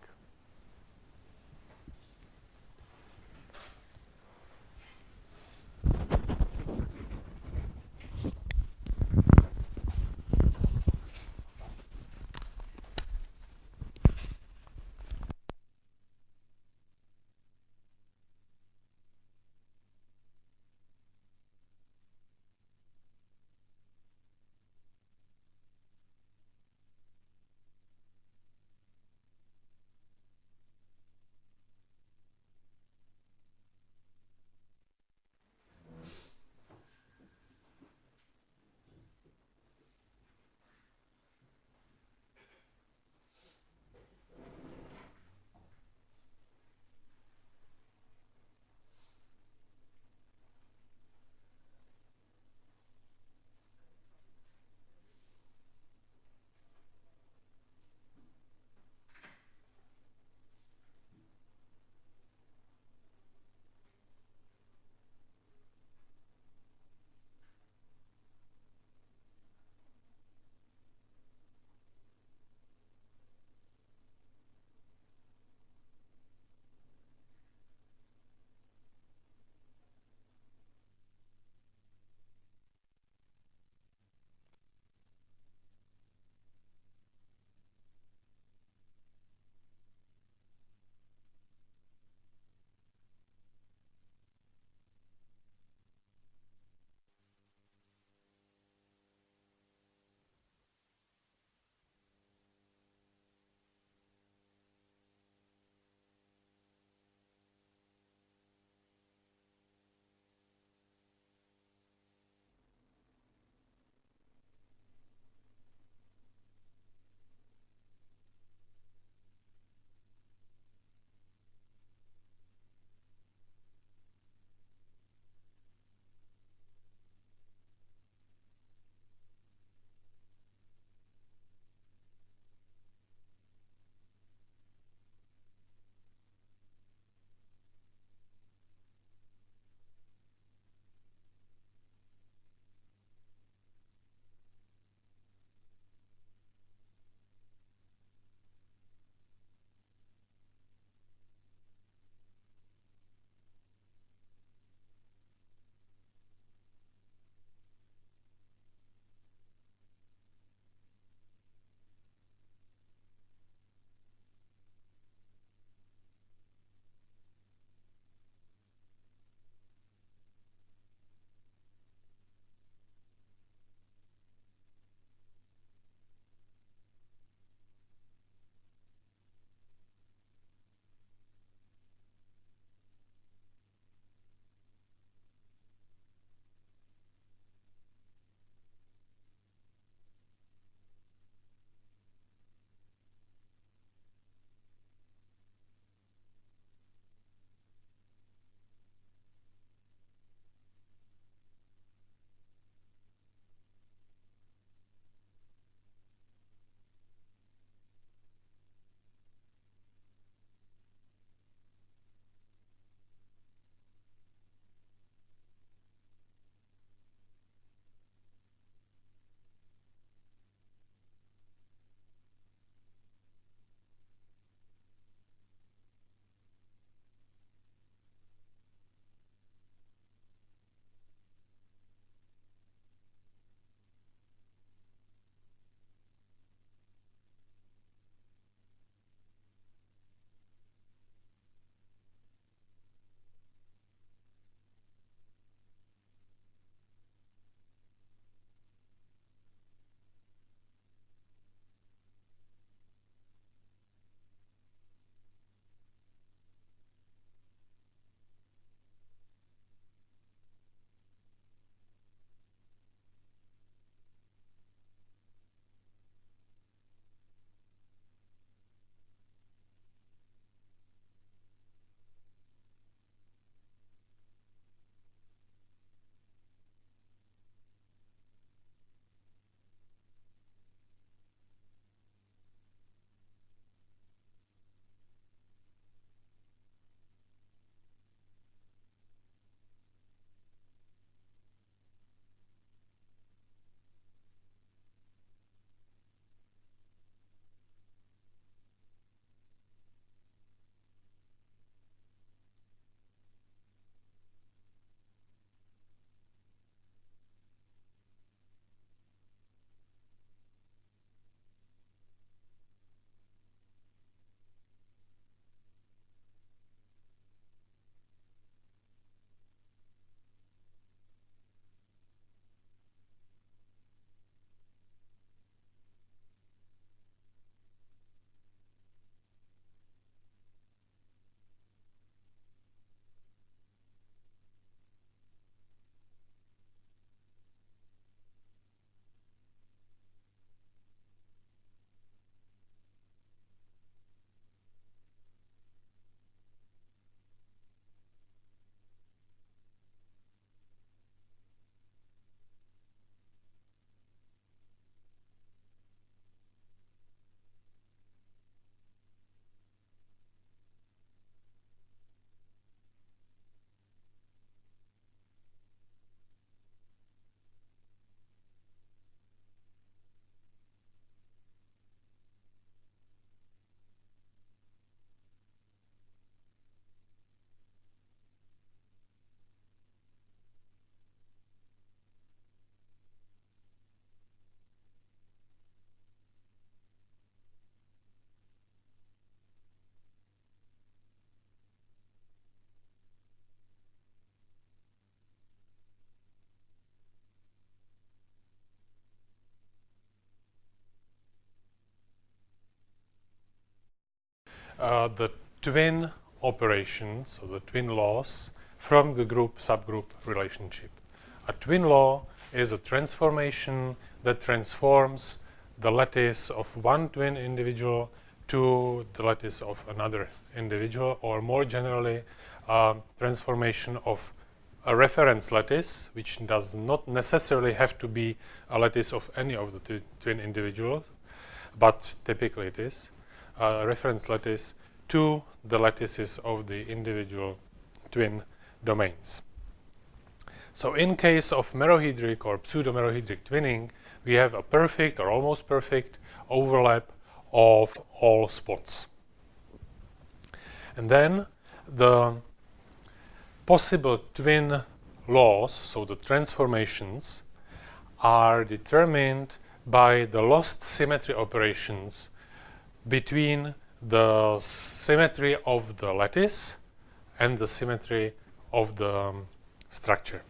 the twin operations, or the twin laws, from the group-subgroup relationship. A twin law is a transformation that transforms the lattice of one twin individual to the lattice of another individual, or more generally, transformation of a reference lattice, which does not necessarily have to be a lattice of any of the twin individuals, but typically it is a reference lattice to the lattices of the individual twin domains. So in case of merohedric or pseudo-merohedric twinning, we have a perfect or almost perfect overlap of all spots. And then the possible twin laws, so the transformations, are determined by the lost symmetry operations between the symmetry of the lattice and the symmetry of the structure.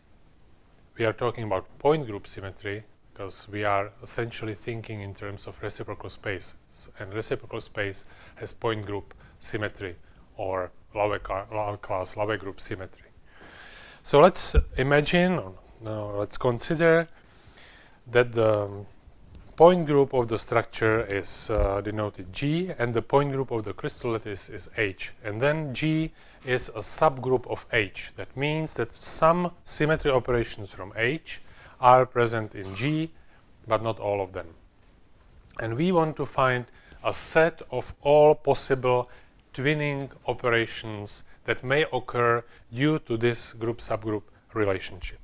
We are talking about point group symmetry because we are essentially thinking in terms of reciprocal space, and reciprocal space has point group symmetry or class Laue group symmetry. So let's imagine, let's consider that the point group of the structure is denoted G, and the point group of the crystal lattice is H. And then G is a subgroup of H. That means that some symmetry operations from H are present in G, but not all of them. And we want to find a set of all possible twinning operations that may occur due to this group-subgroup relationship.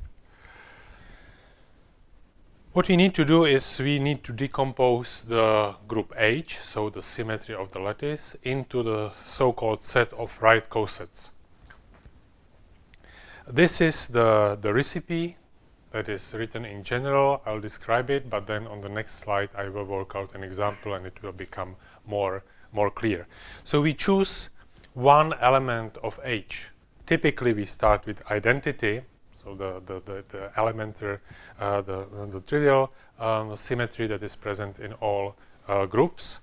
What we need to do is we need to decompose the group H, so the symmetry of the lattice, into the so-called set of right cosets. This is the recipe that is written in general. I'll describe it, but then on the next slide I will work out an example and it will become more clear. So we choose one element of H. Typically we start with identity, so the elementary, the trivial symmetry that is present in all groups.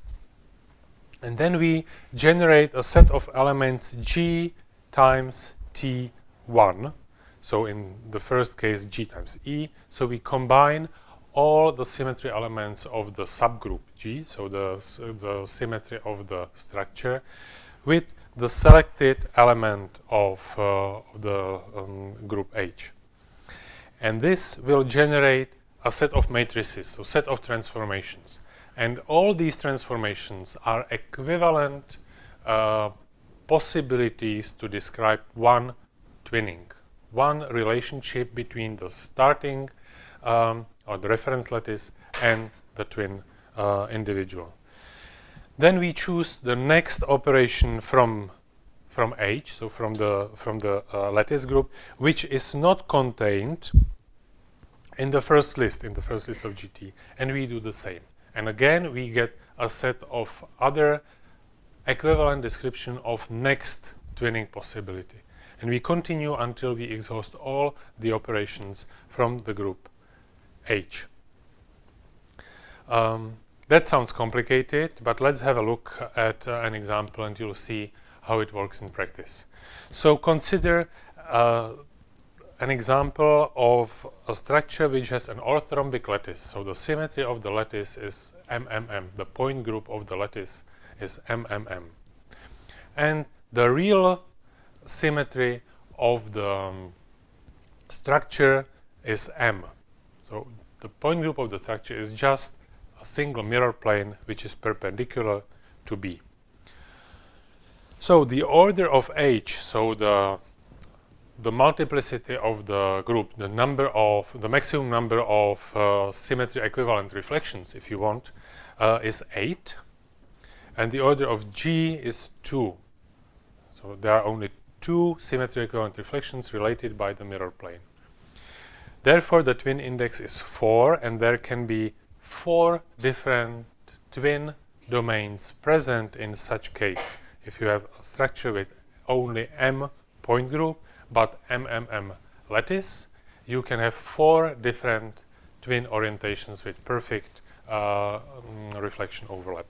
And then we generate a set of elements G times T1. So in the first case, G times E. So we combine all the symmetry elements of the subgroup G, so the symmetry of the structure, with the selected element of the group H. And this will generate a set of matrices, a set of transformations. And all these transformations are equivalent possibilities to describe one twinning, one relationship between the starting or the reference lattice and the twin individual. Then we choose the next operation from H, so from the lattice group, which is not contained in the first list of GT, and we do the same. And again, we get a set of other equivalent description of next twinning possibility. And we continue until we exhaust all the operations from the group H. That sounds complicated, but let's have a look at an example and you'll see how it works in practice. So consider an example of a structure which has an orthorhombic lattice. So the symmetry of the lattice is MMM. The point group of the lattice is MMM. And the real symmetry of the structure is M. So the point group of the structure is just a single mirror plane which is perpendicular to B. So the order of H, so the multiplicity of the group, the maximum number of symmetry equivalent reflections, if you want, is 8, and the order of G is 2. So there are only 2 symmetry equivalent reflections related by the mirror plane. Therefore, the twin index is 4, and there can be 4 different twin domains present in such case. If you have a structure with only M point group but MMM lattice, you can have 4 different twin orientations with perfect reflection overlap.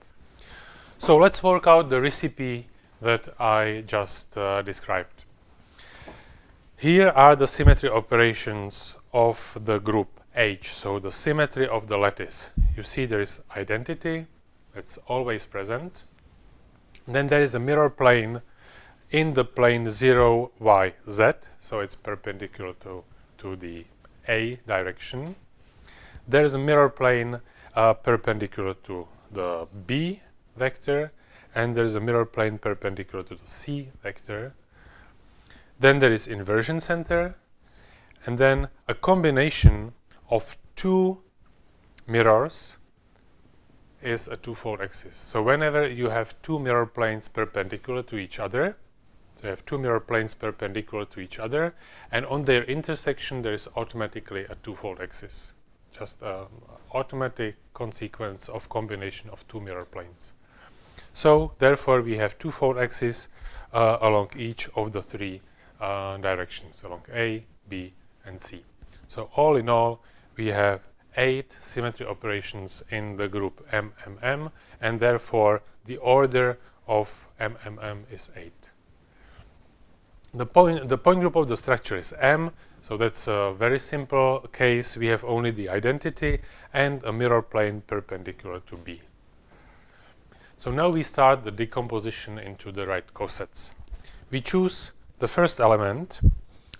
So let's work out the recipe that I just described. Here are the symmetry operations of the group H, so the symmetry of the lattice. You see there is identity, that's always present. Then there is a mirror plane in the plane 0, y, z, so it's perpendicular to the A direction. There is a mirror plane perpendicular to the B vector, and there is a mirror plane perpendicular to the C vector. Then there is inversion center, and then a combination of two mirrors is a twofold axis. So whenever you have two mirror planes perpendicular to each other, so you have two mirror planes perpendicular to each other, and on their intersection there is automatically a twofold axis. Just an automatic consequence of combination of two mirror planes. So therefore we have twofold axis along each of the three directions, along A, B, and C. So all in all, we have 8 symmetry operations in the group MMM, and therefore the order of MMM is 8. The point group of the structure is M, so that's a very simple case. We have only the identity and a mirror plane perpendicular to B. So now we start the decomposition into the right cosets. We choose the first element,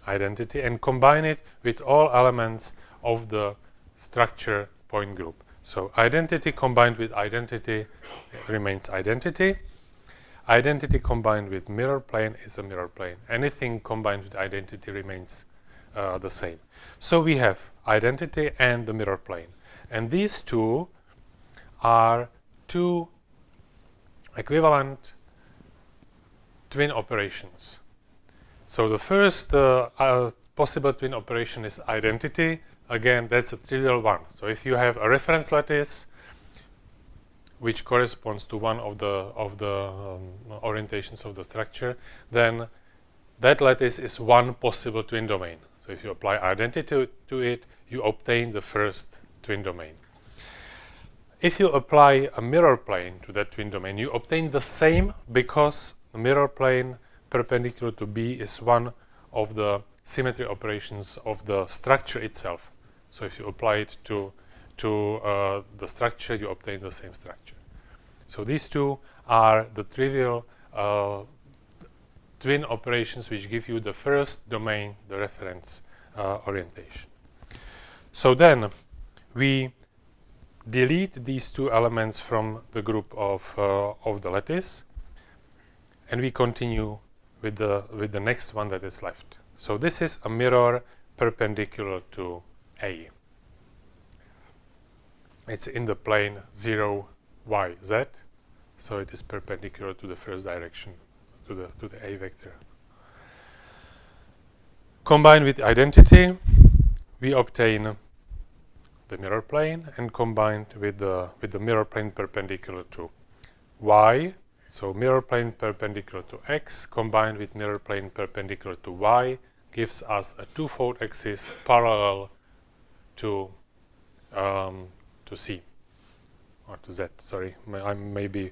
identity, and combine it with all elements of the structure point group. So identity combined with identity remains identity. Identity combined with mirror plane is a mirror plane. Anything combined with identity remains the same. So we have identity and the mirror plane. And these two are two equivalent twin operations. So the first possible twin operation is identity. Again, that's a trivial one. So if you have a reference lattice which corresponds to one of the orientations of the structure, then that lattice is one possible twin domain. So if you apply identity to it, you obtain the first twin domain. If you apply a mirror plane to that twin domain, you obtain the same, because the mirror plane perpendicular to B is one of the symmetry operations of the structure itself. So if you apply it to the structure, you obtain the same structure. So these two are the trivial twin operations which give you the first domain, the reference orientation. So then we delete these two elements from the group of the lattice, and we continue with the next one that is left. So this is a mirror perpendicular to A. It's in the plane 0, y, z, so it is perpendicular to the first direction, to the A vector. Combined with identity, we obtain the mirror plane, and combined with the mirror plane perpendicular to y, so mirror plane perpendicular to x combined with mirror plane perpendicular to y gives us a twofold axis parallel to C, or to Z. Sorry, I may be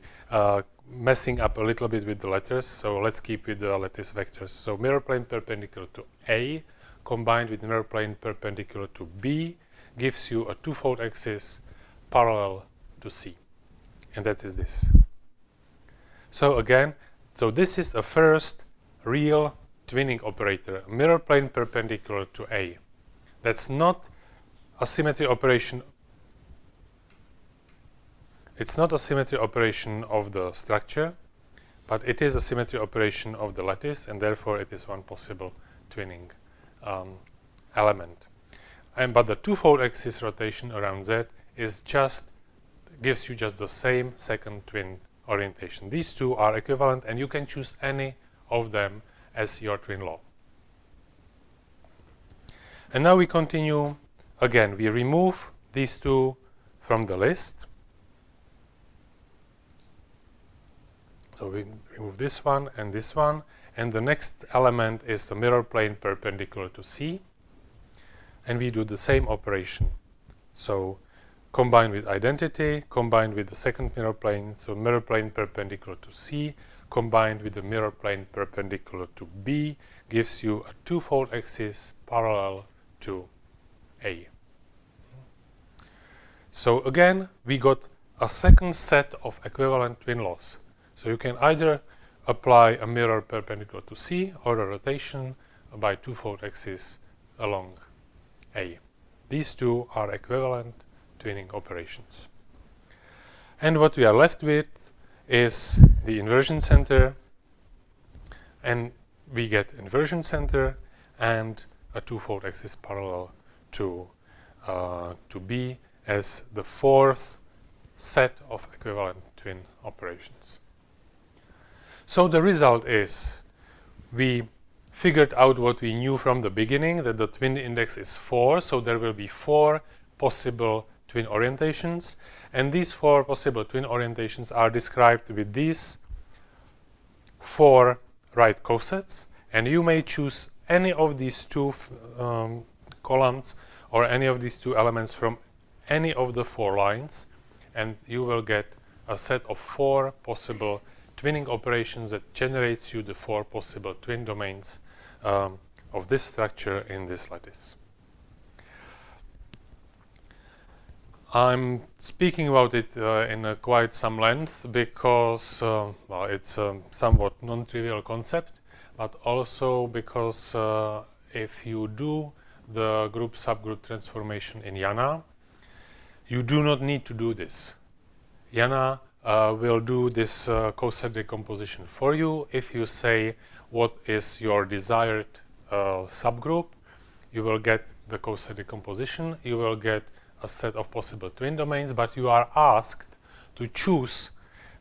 messing up a little bit with the letters, so let's keep with the lattice vectors. So mirror plane perpendicular to A combined with mirror plane perpendicular to B gives you a twofold axis parallel to C, and that is this. So again, so this is the first real twinning operator, mirror plane perpendicular to A. That's not a symmetry operation. It's not a symmetry operation of the structure, but it is a symmetry operation of the lattice, and therefore it is one possible twinning element. But the twofold axis rotation around Z is gives you just the same second twin orientation. These two are equivalent, and you can choose any of them as your twin law. And now we continue again. We remove these two from the list. So we remove this one, and the next element is the mirror plane perpendicular to C, and we do the same operation. So combine with identity, combine with the second mirror plane, so mirror plane perpendicular to C, combined with the mirror plane perpendicular to B gives you a twofold axis parallel to A. So again, we got a second set of equivalent twin laws. So you can either apply a mirror perpendicular to C or a rotation by twofold axis along A. These two are equivalent twinning operations. And what we are left with is the inversion center, and we get inversion center and a twofold axis parallel to B as the fourth set of equivalent twin operations. So the result is we figured out what we knew from the beginning, that the twin index is 4, so there will be 4 possible twin orientations, and these 4 possible twin orientations are described with these 4 right cosets, and you may choose any of these two columns or any of these two elements from any of the 4 lines, and you will get a set of 4 possible twinning operations that generates you the 4 possible twin domains of this structure in this lattice. I'm speaking about it in quite some length because well, it's a somewhat non-trivial concept, but also because if you do the group-subgroup transformation in Jana, you do not need to do this. Jana will do this coset decomposition for you. If you say what is your desired subgroup, you will get the coset decomposition, you will get a set of possible twin domains, but you are asked to choose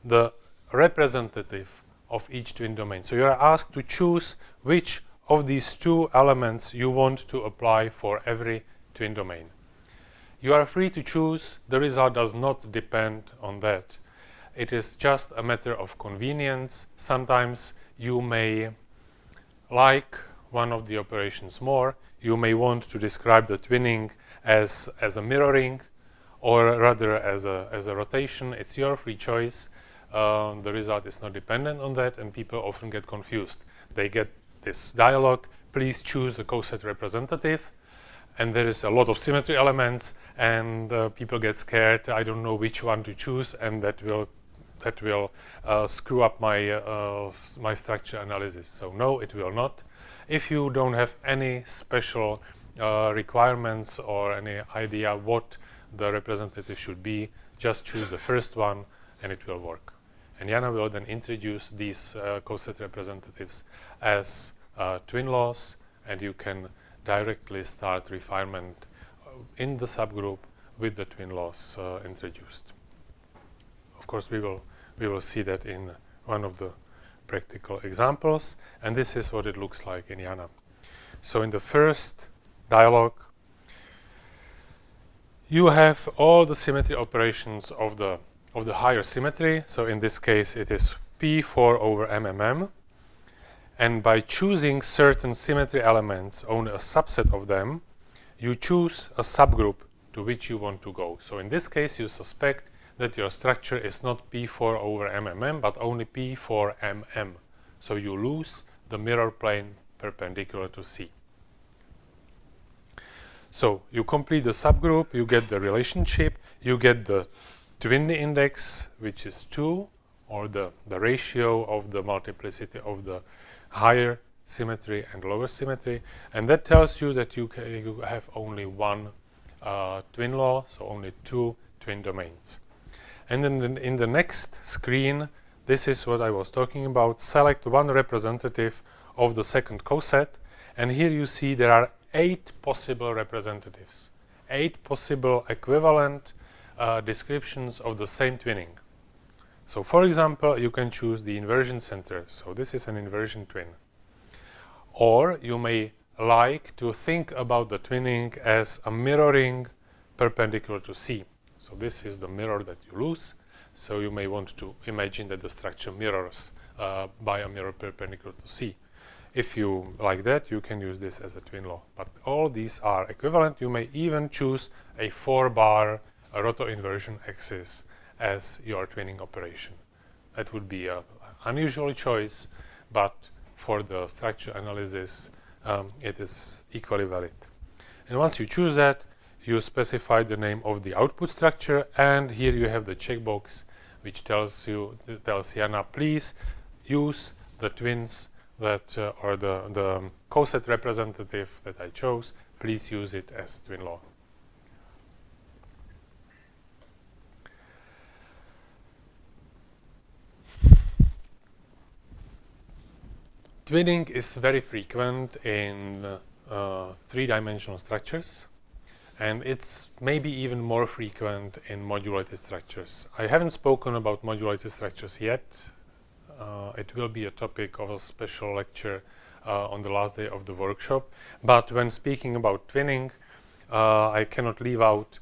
the representative of each twin domain. So you are asked to choose which of these two elements you want to apply for every twin domain. You are free to choose. The result does not depend on that. It is just a matter of convenience. Sometimes you may like one of the operations more. You may want to describe the twinning as a mirroring, or rather as a rotation. It's your free choice. The result is not dependent on that, and people often get confused. They get this dialogue, please choose the coset representative, and there is a lot of symmetry elements, and people get scared. I don't know which one to choose, and that will screw up my structure analysis. So no, it will not. If you don't have any special requirements or any idea what the representative should be, just choose the first one and it will work. And Jana will then introduce these coset representatives as twin laws, and you can directly start refinement in the subgroup with the twin laws introduced. Of course, we will see that in one of the practical examples, and this is what it looks like in Jana. So in the first dialog, you have all the symmetry operations of the higher symmetry. So in this case, it is P4 over MMM, and by choosing certain symmetry elements, only a subset of them, you choose a subgroup to which you want to go. So in this case, you suspect that your structure is not P4 over MMM, but only P4 MM. So you lose the mirror plane perpendicular to C. So you complete the subgroup, you get the relationship, you get the twin index, which is 2, or the ratio of the multiplicity of the higher symmetry and lower symmetry, and that tells you that you have only one twin law, so only 2 twin domains. And then in the next screen, this is what I was talking about. Select one representative of the second coset, and here you see there are 8 possible representatives, 8 possible equivalent descriptions of the same twinning. So for example, you can choose the inversion center. So this is an inversion twin. Or you may like to think about the twinning as a mirroring perpendicular to C. So this is the mirror that you lose. So you may want to imagine that the structure mirrors by a mirror perpendicular to C. If you like that, you can use this as a twin law. But all these are equivalent. You may even choose a 4-bar roto-inversion axis as your twinning operation. That would be a unusual choice, but for the structure analysis, it is equally valid. And once you choose that, you specify the name of the output structure, and here you have the checkbox which tells Jana, please use the twins that or the coset representative that I chose, please use it as twin law. Twinning is very frequent in three-dimensional structures, and it's maybe even more frequent in modulated structures. I haven't spoken about modulated structures yet. It will be a topic of a special lecture on the last day of the workshop. But when speaking about twinning, I cannot leave out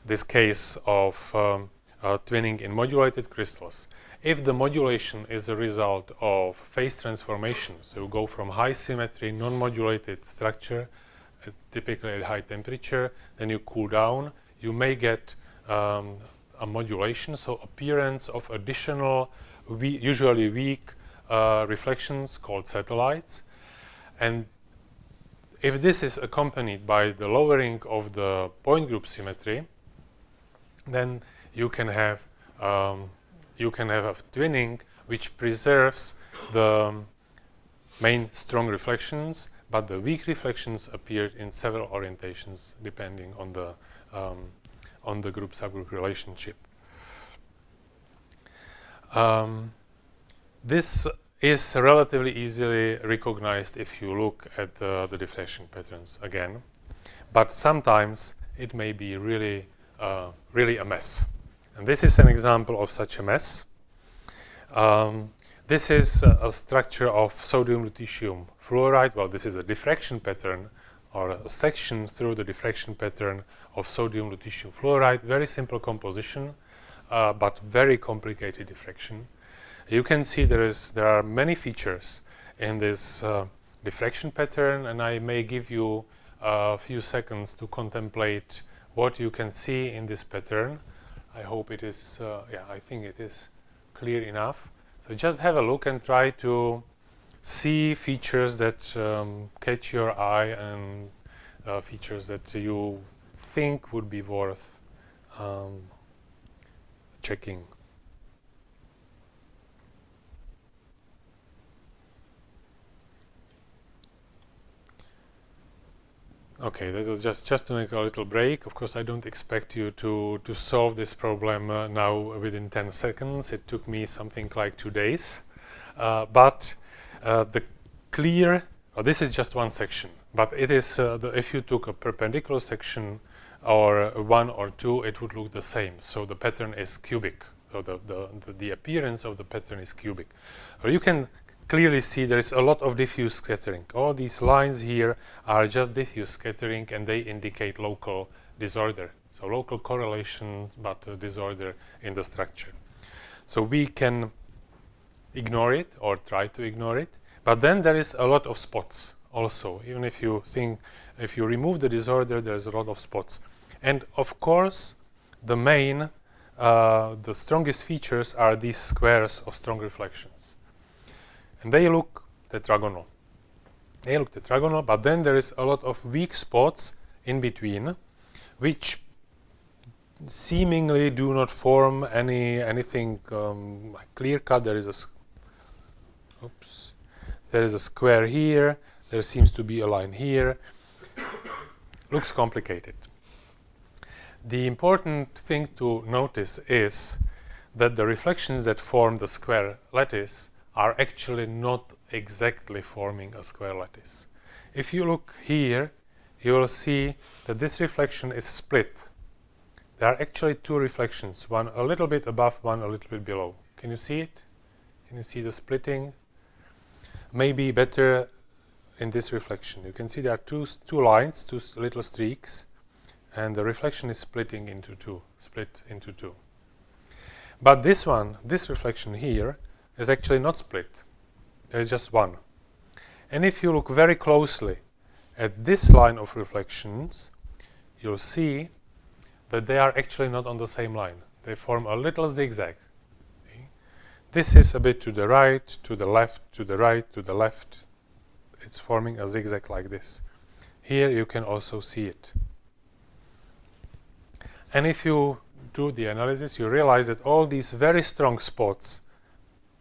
this case of twinning in modulated crystals. If the modulation is a result of phase transformation, so you go from high symmetry, non-modulated structure, typically at high temperature, then you cool down, you may get a modulation, so appearance of additional, usually weak reflections called satellites. And if this is accompanied by the lowering of the point group symmetry, then you can have a twinning which preserves the main strong reflections, but the weak reflections appear in several orientations depending on the group-subgroup relationship. This is relatively easily recognized if you look at the diffraction patterns again, but sometimes it may be really a mess. And this is an example of such a mess. This is a structure of sodium lutetium fluoride. Well, this is a diffraction pattern or a section through the diffraction pattern of sodium lutetium fluoride. Very simple composition, but very complicated diffraction. You can see there are many features in this diffraction pattern, and I may give you a few seconds to contemplate what you can see in this pattern. I hope it is, I think it is clear enough. So just have a look and try to see features that catch your eye and features that you think would be worth checking. Okay, that was just to make a little break. Of course, I don't expect you to solve this problem now within 10 seconds. It took me something like 2 days. But the clear, this is just one section, but it is, if you took a perpendicular section or 1 or 2, it would look the same. So the pattern is cubic. So the appearance of the pattern is cubic. Or you can clearly see there is a lot of diffuse scattering. All these lines here are just diffuse scattering, and they indicate local disorder. So local correlation, but disorder in the structure. So we can ignore it or try to ignore it, but then there is a lot of spots also. Even if you remove the disorder, there's a lot of spots. And of course, the strongest features are these squares of strong reflections. And they look tetragonal. But then there is a lot of weak spots in between, which seemingly do not form anything clear cut. There is a square here. There seems to be a line here. Looks complicated. The important thing to notice is that the reflections that form the square lattice are actually not exactly forming a square lattice. If you look here, you will see that this reflection is split. There are actually two reflections, one a little bit above, one a little bit below. Can you see it? Can you see the splitting? Maybe better in this reflection. You can see there are two lines, two little streaks, and the reflection is split into two. But this reflection here, is actually not split. There is just one. And if you look very closely at this line of reflections, you'll see that they are actually not on the same line. They form a little zigzag. Okay? This is a bit to the right, to the left, to the right, to the left. It's forming a zigzag like this. Here you can also see it. And if you do the analysis, you realize that all these very strong spots,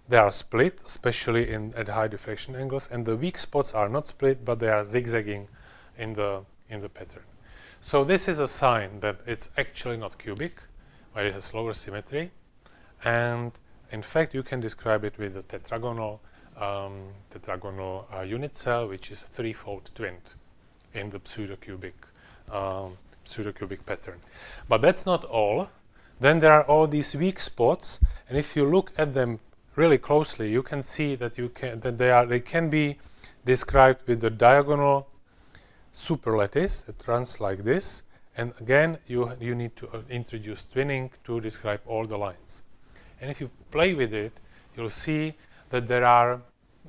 they are split, especially at high diffraction angles, and the weak spots are not split, but they are zigzagging in the pattern. So this is a sign that it's actually not cubic, where it has lower symmetry, and in fact you can describe it with a tetragonal unit cell, which is a threefold twinned in the pseudo-cubic pattern. But that's not all. Then there are all these weak spots, and if you look at them really closely, you can see that they can be described with the diagonal superlattice that runs like this. And again, you need to introduce twinning to describe all the lines. And if you play with it, you'll see that there are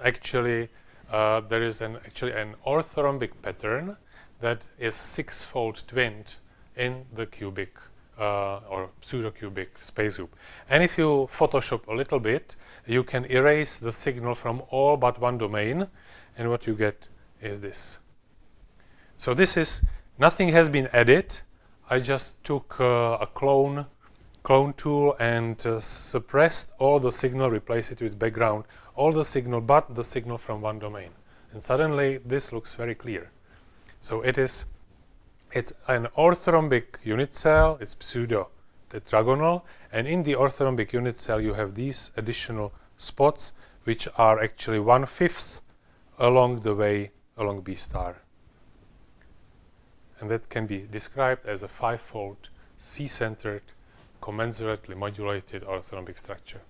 actually there is actually an orthorhombic pattern that is sixfold twinned in the cubic or pseudo-cubic space group. And if you Photoshop a little bit, you can erase the signal from all but one domain, and what you get is this. So this is, nothing has been added. I just took a clone tool and suppressed all the signal, replaced it with background, all the signal but the signal from one domain. And suddenly this looks very clear. So it's an orthorhombic unit cell, it's pseudo-tetragonal, and in the orthorhombic unit cell you have these additional spots which are actually 1/5 along the way along B star. And that can be described as a 5-fold C-centered, commensurately modulated orthorhombic structure.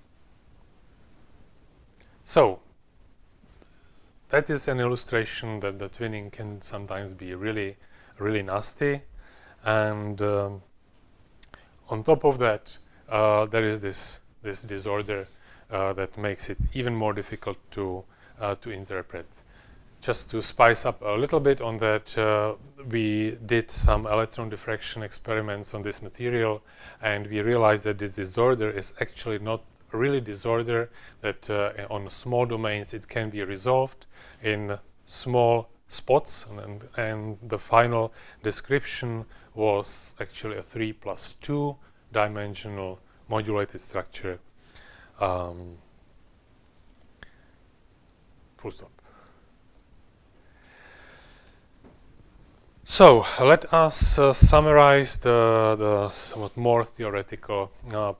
So that is an illustration that the twinning can sometimes be really nasty, and on top of that there is this disorder that makes it even more difficult to interpret. Just to spice up a little bit on that, we did some electron diffraction experiments on this material, and we realized that this disorder is actually not really disorder, that on small domains it can be resolved in small spots, and the final description was actually a 3+2 dimensional modulated structure. Full stop. So let us summarize the somewhat more theoretical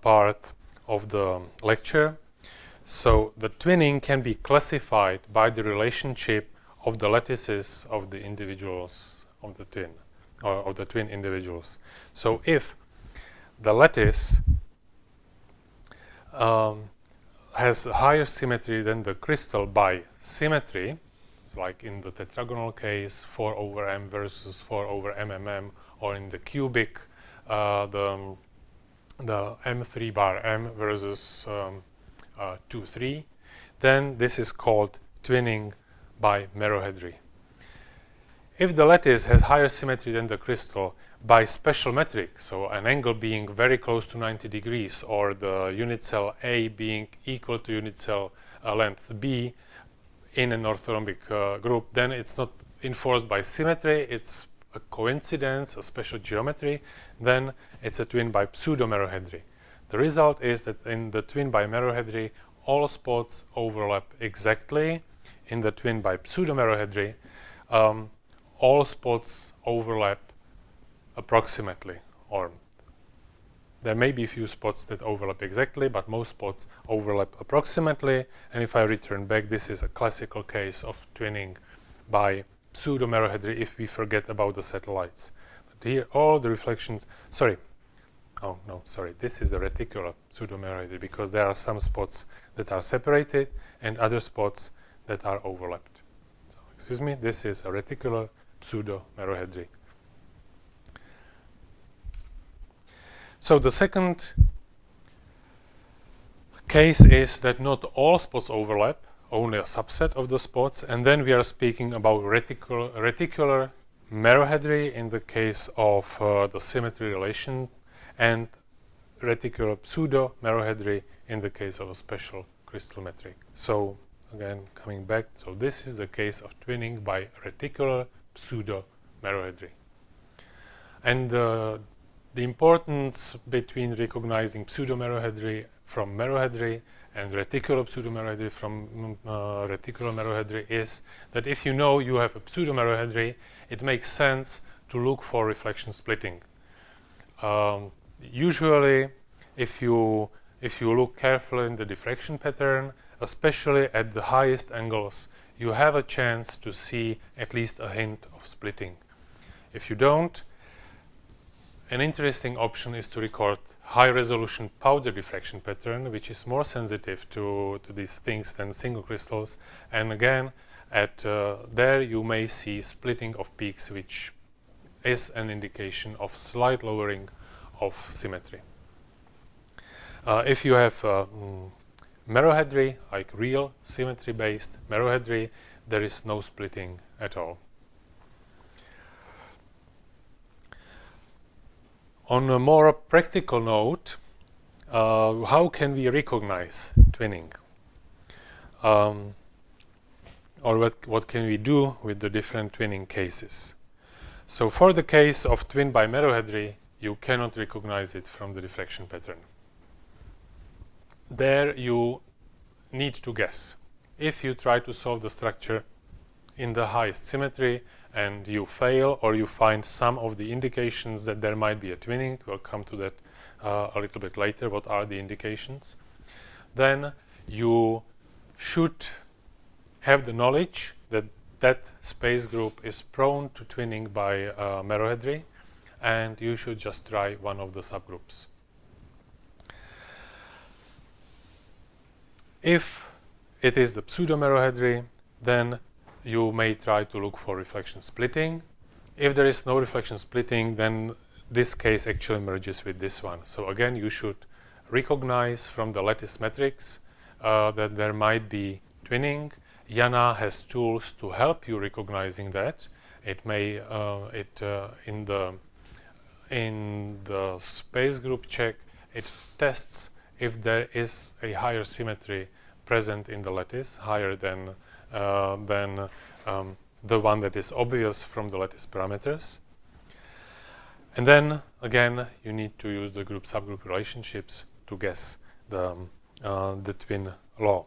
part of the lecture. So the twinning can be classified by the relationship of the lattices of the individuals of the twin, or of the twin individuals. So if the lattice has higher symmetry than the crystal by symmetry, like in the tetragonal case, 4/m versus 4/m, or in the cubic, the m3 bar m versus 2,3, then this is called twinning by merohedry. If the lattice has higher symmetry than the crystal by special metric, so an angle being very close to 90 degrees, or the unit cell A being equal to unit cell length B in an orthorhombic group, then it's not enforced by symmetry, it's a coincidence, a special geometry, then it's a twin by pseudo-merohedry. The result is that in the twin by merohedry, all spots overlap exactly. In the twin by pseudo-merohedry, all spots overlap approximately, or there may be a few spots that overlap exactly, but most spots overlap approximately. And if I return back, this is a classical case of twinning by pseudo-merohedry if we forget about the satellites. But here all the reflections, sorry, this is the reticular pseudo-merohedry, because there are some spots that are separated and other spots that are overlapped. So, excuse me, this is a reticular pseudo-merohedry. So the second case is that not all spots overlap, only a subset of the spots, and then we are speaking about reticular merohedry in the case of the symmetry relation, and reticular pseudo-merohedry in the case of a special crystal metric. So again, coming back, so this is the case of twinning by reticular pseudo-merohedry. And the importance between recognizing pseudo-merohedry from merohedry and reticular pseudo-merohedry from reticular merohedry is that if you know you have a pseudo-merohedry, it makes sense to look for reflection splitting. Usually, if you look carefully in the diffraction pattern, especially at the highest angles, you have a chance to see at least a hint of splitting. If you don't, an interesting option is to record high-resolution powder diffraction pattern, which is more sensitive to these things than single crystals. And again, there you may see splitting of peaks, which is an indication of slight lowering of symmetry. If you have merohedry, like real symmetry-based merohedry, there is no splitting at all. On a more practical note, how can we recognize twinning? Or what can we do with the different twinning cases? So for the case of twin by merohedry, you cannot recognize it from the diffraction pattern. There you need to guess. If you try to solve the structure in the highest symmetry and you fail, or you find some of the indications that there might be a twinning, we'll come to that a little bit later, what are the indications, then you should have the knowledge that that space group is prone to twinning by merohedry, and you should just try one of the subgroups. If it is the pseudo-merohedry, then you may try to look for reflection splitting. If there is no reflection splitting, then this case actually merges with this one. So again, you should recognize from the lattice metrics that there might be twinning. Jana has tools to help you recognizing that. It may in the space group check, it tests if there is a higher symmetry present in the lattice, higher than the one that is obvious from the lattice parameters. And then again, you need to use the group-subgroup relationships to guess the twin law.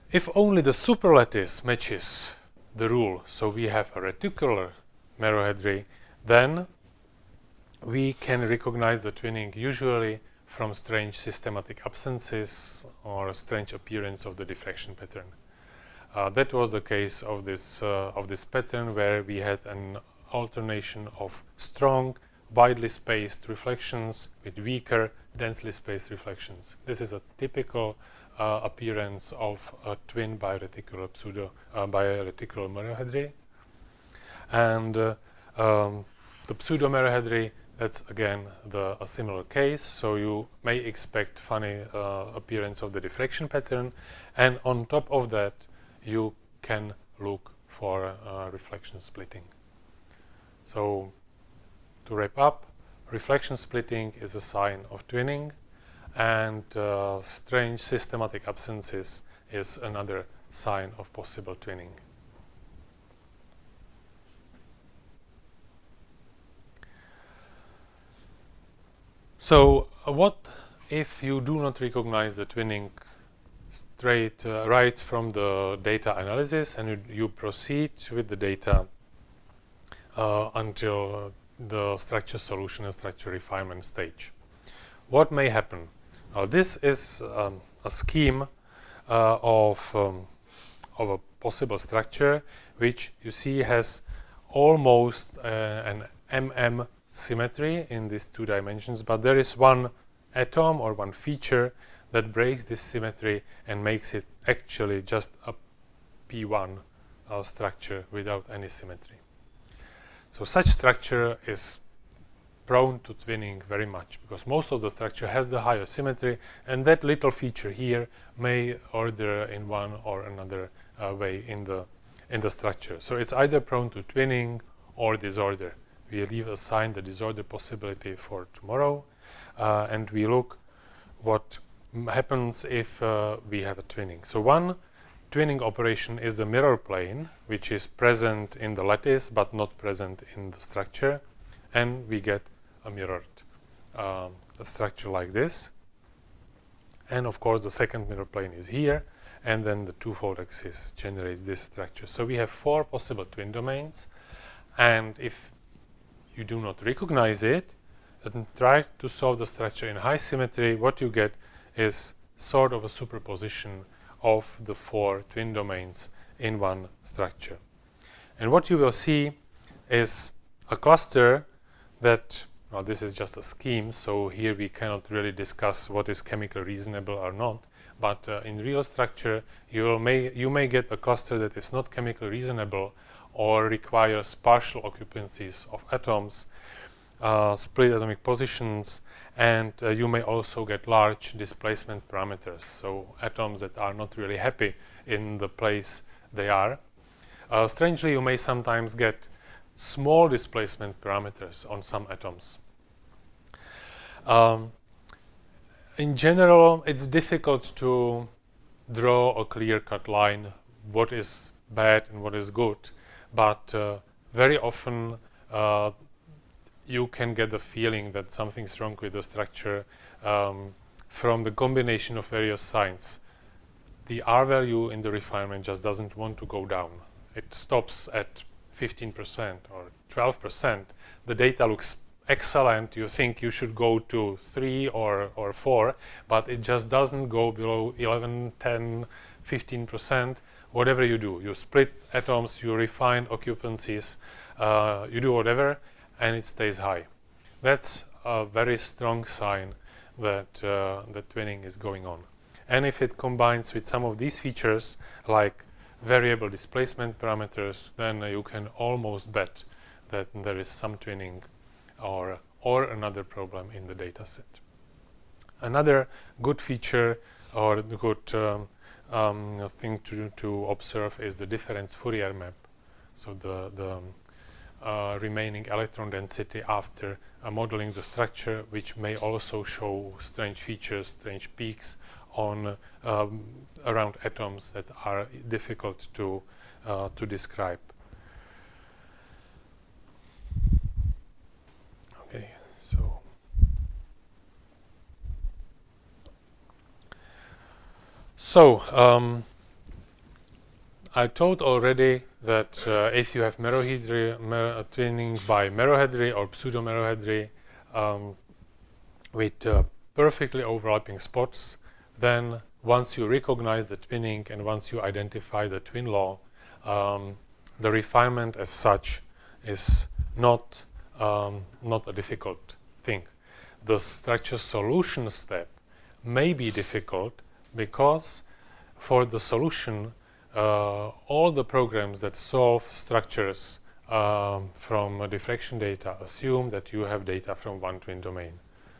If only the superlattice matches the rule, so we have a reticular merohedry, then we can recognize the twinning usually from strange systematic absences or a strange appearance of the diffraction pattern. That was the case of this pattern, where we had an alternation of strong, widely spaced reflections with weaker, densely spaced reflections. This is a typical appearance of a twin by reticular merohedry. And the pseudo-merohedry, that's again a similar case, so you may expect funny appearance of the diffraction pattern, and on top of that you can look for reflection splitting. So to wrap up, reflection splitting is a sign of twinning, and strange systematic absences is another sign of possible twinning. So what if you do not recognize the twinning straight right from the data analysis, and you proceed with the data until the structure solution and structure refinement stage? What may happen? This is a scheme of a possible structure, which you see has almost an MM symmetry in these two dimensions, but there is one atom or one feature that breaks this symmetry and makes it actually just a P1 structure without any symmetry. So such structure is prone to twinning very much, because most of the structure has the higher symmetry, and that little feature here may order in one or another way in the structure. So it's either prone to twinning or disorder. We leave aside the disorder possibility for tomorrow, and we look what happens if we have a twinning. So one twinning operation is the mirror plane, which is present in the lattice but not present in the structure, and we get a mirrored a structure like this. And of course the second mirror plane is here, and then the twofold axis generates this structure. So we have 4 possible twin domains, and if you do not recognize it and try to solve the structure in high symmetry, what you get is sort of a superposition of the 4 twin domains in one structure. And what you will see is a cluster that, well, this is just a scheme, so here we cannot really discuss what is chemically reasonable or not, but in real structure you may get a cluster that is not chemically reasonable or requires partial occupancies of atoms, split atomic positions, and you may also get large displacement parameters, so atoms that are not really happy in the place they are. Strangely, you may sometimes get small displacement parameters on some atoms. In general, it's difficult to draw a clear-cut line what is bad and what is good, but very often you can get the feeling that something's wrong with the structure from the combination of various signs. The R value in the refinement just doesn't want to go down. It stops at 15% or 12%. The data looks excellent. You think you should go to 3 or 4, but it just doesn't go below 11, 10, 15%. Whatever you do, you split atoms, you refine occupancies, you do whatever, and it stays high. That's a very strong sign that the twinning is going on. And if it combines with some of these features, like variable displacement parameters, then you can almost bet that there is some twinning or another problem in the data set. Another good feature or the good thing to observe is the difference Fourier map. So the remaining electron density after modeling the structure, which may also show strange features, strange peaks on around atoms that are difficult to describe. Okay, so I told already that if you have twinning by merohedry or pseudo-merohedry with perfectly overlapping spots, then once you recognize the twinning and once you identify the twin law, the refinement as such is not a difficult thing. The structure solution step may be difficult because for the solution, all the programs that solve structures from diffraction data assume that you have data from one twin domain.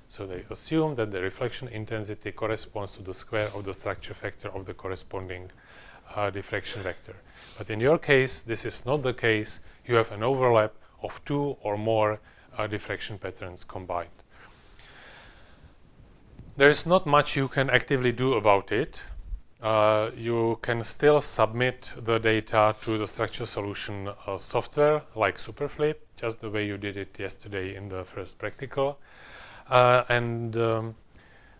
So they assume that the reflection intensity corresponds to the square of the structure factor of the corresponding diffraction vector. But in your case, this is not the case. You have an overlap of 2 or more diffraction patterns combined. There is not much you can actively do about it. You can still submit the data to the structure solution software like Superflip, just the way you did it yesterday in the first practical.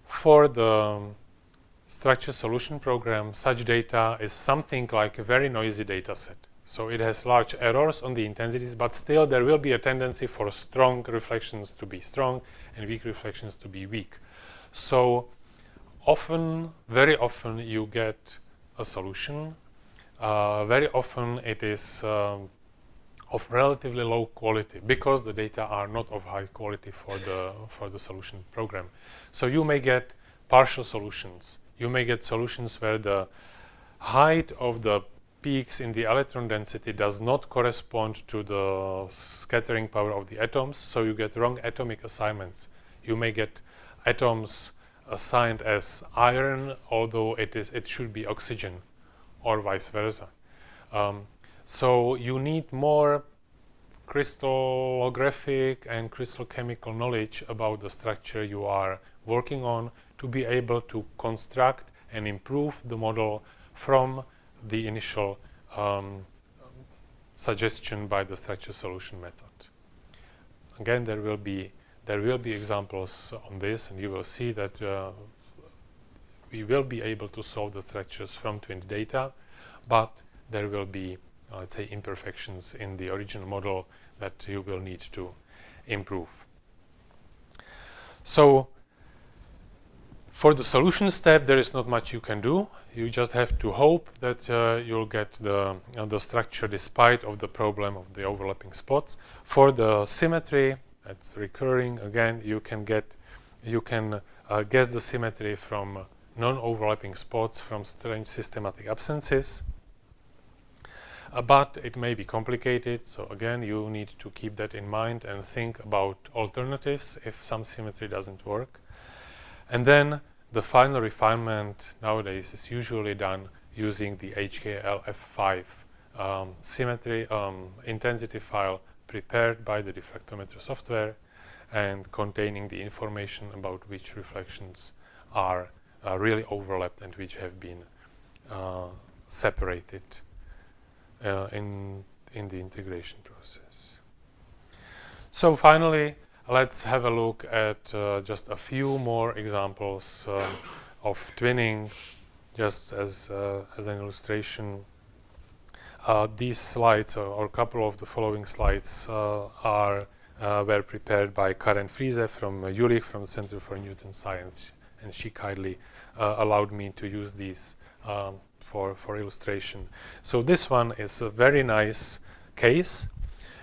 For the structure solution program, such data is something like a very noisy data set. So it has large errors on the intensities, but still there will be a tendency for strong reflections to be strong and weak reflections to be weak. So very often you get a solution. Very often it is of relatively low quality because the data are not of high quality for the solution program. So you may get partial solutions. You may get solutions where the height of the peaks in the electron density does not correspond to the scattering power of the atoms, so you get wrong atomic assignments. You may get atoms assigned as iron, although it should be oxygen, or vice versa. So you need more crystallographic and crystal chemical knowledge about the structure you are working on to be able to construct and improve the model from the initial suggestion by the structure solution method. Again, there will be examples on this, and you will see that we will be able to solve the structures from twinned data, but there will be, let's say, imperfections in the original model that you will need to improve. So for the solution step, there is not much you can do. You just have to hope that you'll get the structure despite of the problem of the overlapping spots. For the symmetry, that's recurring. Again, you can guess the symmetry from non-overlapping spots from strange systematic absences. But it may be complicated, so again, you need to keep that in mind and think about alternatives if some symmetry doesn't work. And then the final refinement nowadays is usually done using the HKLF5 symmetry intensity file prepared by the diffractometer software and containing the information about which reflections are really overlapped and which have been separated in the integration process. So finally, let's have a look at just a few more examples of twinning, just as an illustration. These slides, or a couple of the following slides, were prepared by Karen Friese from Jülich, from the Center for Newton Science, and she kindly allowed me to use these for illustration. So this one is a very nice case.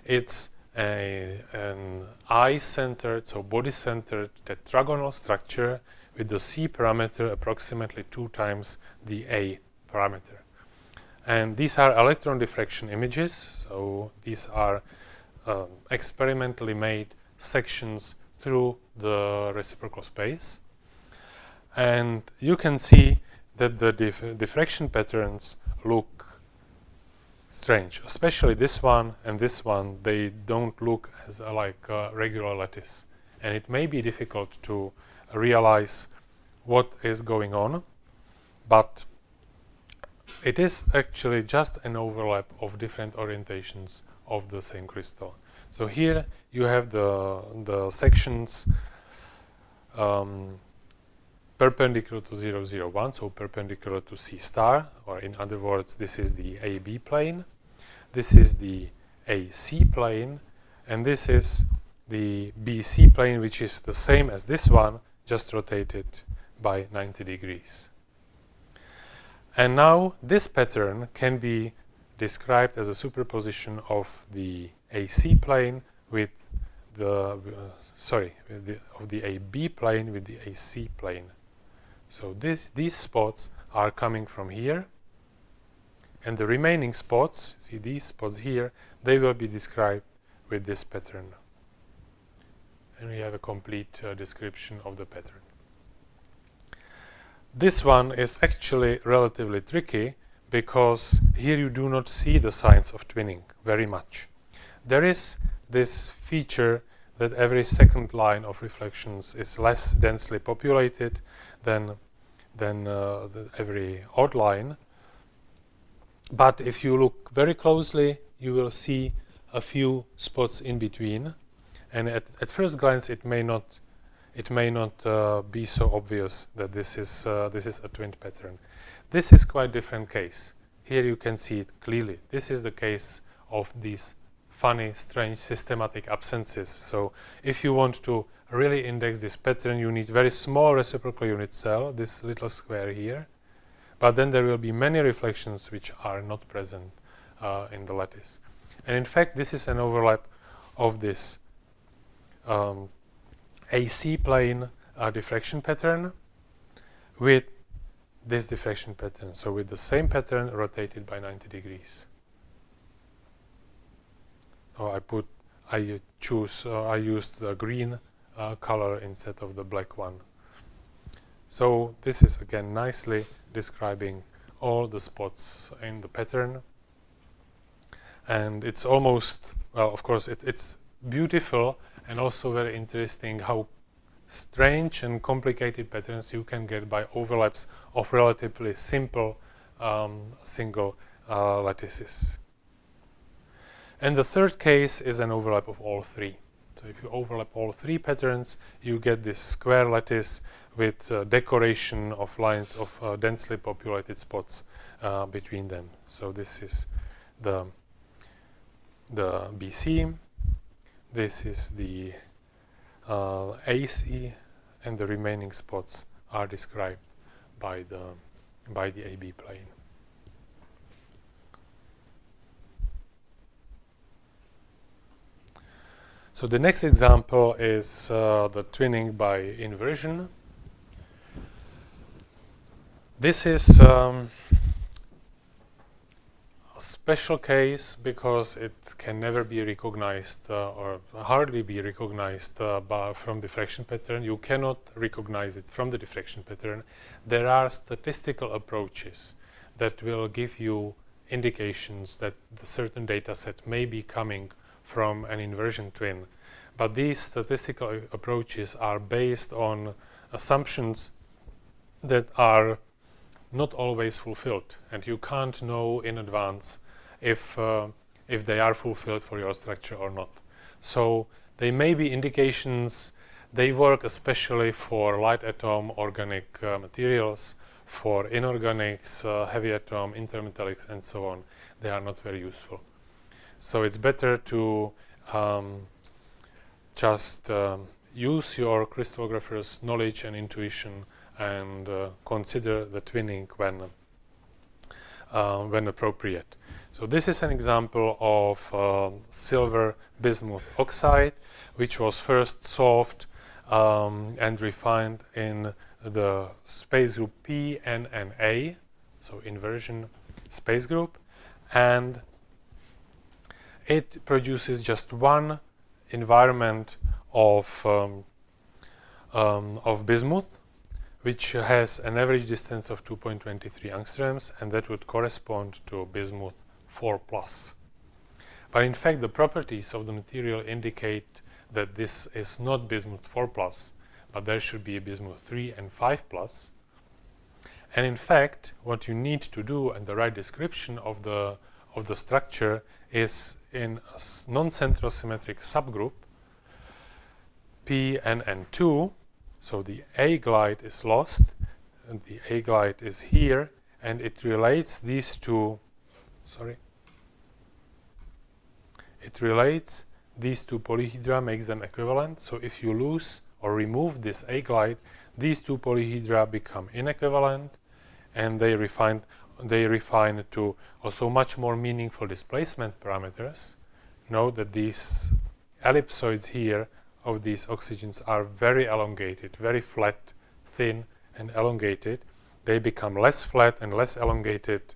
It's an eye-centered, so body-centered tetragonal structure with the C parameter approximately 2 times the A parameter. And these are electron diffraction images, so these are experimentally made sections through the reciprocal space. And you can see that the diffraction patterns look strange, especially this one and this one. They don't look as like a regular lattice, and it may be difficult to realize what is going on, but it is actually just an overlap of different orientations of the same crystal. So here you have the sections perpendicular to 0, 0, 1, so perpendicular to C star, or in other words, this is the AB plane, this is the AC plane, and this is the BC plane, which is the same as this one, just rotated by 90 degrees. And now this pattern can be described as a superposition of the AC plane with the of the AB plane with the AC plane. So these spots are coming from here, and the remaining spots, see these spots here, they will be described with this pattern. And we have a complete description of the pattern. This one is actually relatively tricky because here you do not see the signs of twinning very much. There is this feature that every second line of reflections is less densely populated than every odd line. But if you look very closely, you will see a few spots in between, and at first glance it may not be so obvious that this is a twinned pattern. This is quite different case. Here you can see it clearly. This is the case of these funny, strange, systematic absences. So if you want to really index this pattern, you need very small reciprocal unit cell, this little square here. But then there will be many reflections which are not present in the lattice. And in fact, this is an overlap of this AC plane diffraction pattern with this diffraction pattern. So with the same pattern rotated by 90 degrees. I used the green color instead of the black one. So this is again nicely describing all the spots in the pattern, and it's almost, well, of course it's beautiful and also very interesting how strange and complicated patterns you can get by overlaps of relatively simple single lattices. And the third case is an overlap of all three. So if you overlap all three patterns, you get this square lattice with decoration of lines of densely populated spots between them. So this is the BC, this is the AC, and the remaining spots are described by the AB plane. So the next example is the twinning by inversion. This is a special case because it can never be recognized or hardly be recognized from diffraction pattern. You cannot recognize it from the diffraction pattern. There are statistical approaches that will give you indications that the certain data set may be coming from an inversion twin, but these statistical approaches are based on assumptions that are not always fulfilled, and you can't know in advance if they are fulfilled for your structure or not. So they may be indications. They work especially for light atom organic materials, for inorganics, heavy atom, intermetallics, and so on. They are not very useful. So it's better to just use your crystallographer's knowledge and intuition and consider the twinning when appropriate. So this is an example of silver bismuth oxide, which was first solved and refined in the space group P, N, and A, so inversion space group, and it produces just one environment of bismuth, which has an average distance of 2.23 angstroms, and that would correspond to bismuth 4+. But in fact, the properties of the material indicate that this is not bismuth 4+, but there should be a bismuth 3 and 5+. And in fact, what you need to do, and the right description of the structure, is in a non-central symmetric subgroup P, N, and 2. So the A glide is lost, and the A glide is here, and it relates these two. It relates these two polyhedra, makes them equivalent. So if you lose or remove this A glide, these two polyhedra become inequivalent, and they refine to also much more meaningful displacement parameters. Note that these ellipsoids here of these oxygens are very elongated, very flat, thin, and elongated. They become less flat and less elongated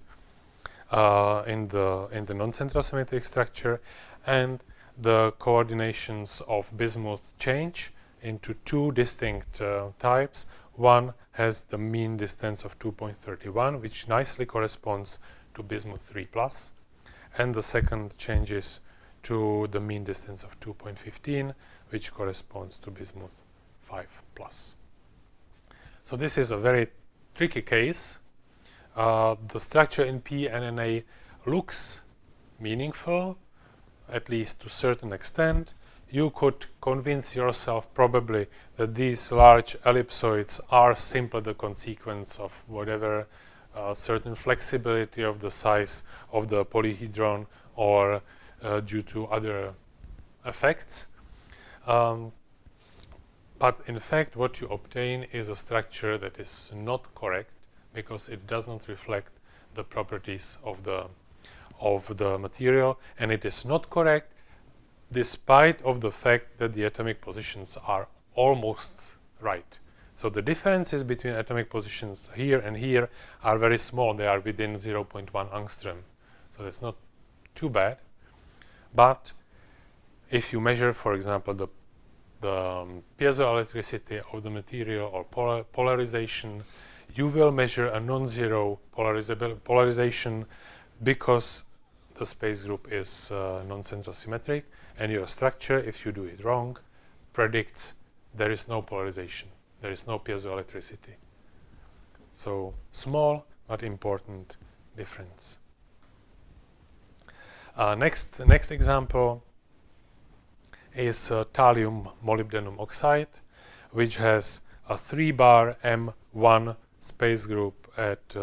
in the non-central symmetric structure, and the coordinations of bismuth change into two distinct types. One has the mean distance of 2.31, which nicely corresponds to bismuth 3+, and the second changes to the mean distance of 2.15, which corresponds to bismuth 5+. So this is a very tricky case. The structure in P and Na looks meaningful, at least to a certain extent. You could convince yourself probably that these large ellipsoids are simply the consequence of whatever certain flexibility of the size of the polyhedron, or due to other effects. But in fact, what you obtain is a structure that is not correct, because it does not reflect the properties of the material, and it is not correct despite of the fact that the atomic positions are almost right. So the differences between atomic positions here and here are very small. They are within 0.1 angstrom. So that's not too bad. But if you measure, for example, the piezoelectricity of the material or polarization, you will measure a non-zero polarization because the space group is non-central symmetric, and your structure, if you do it wrong, predicts there is no polarization. There is no piezoelectricity. So small but important difference. Next example is thallium molybdenum oxide, which has a 3-bar M1 space group at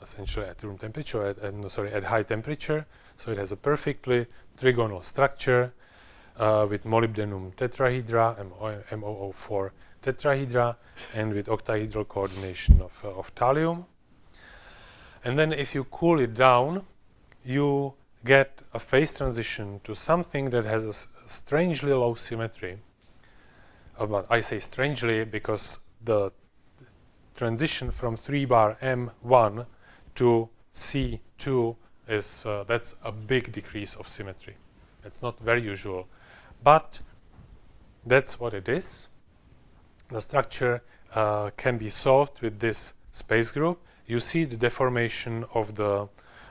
essentially at room temperature, at high temperature. So it has a perfectly trigonal structure with molybdenum tetrahedra, MOO4 tetrahedra, and with octahedral coordination of thallium. And then if you cool it down, you get a phase transition to something that has a strangely low symmetry. But I say strangely because the transition from 3-bar M1 to C2 is that's a big decrease of symmetry. It's not very usual, but that's what it is. The structure can be solved with this space group. You see the deformation of the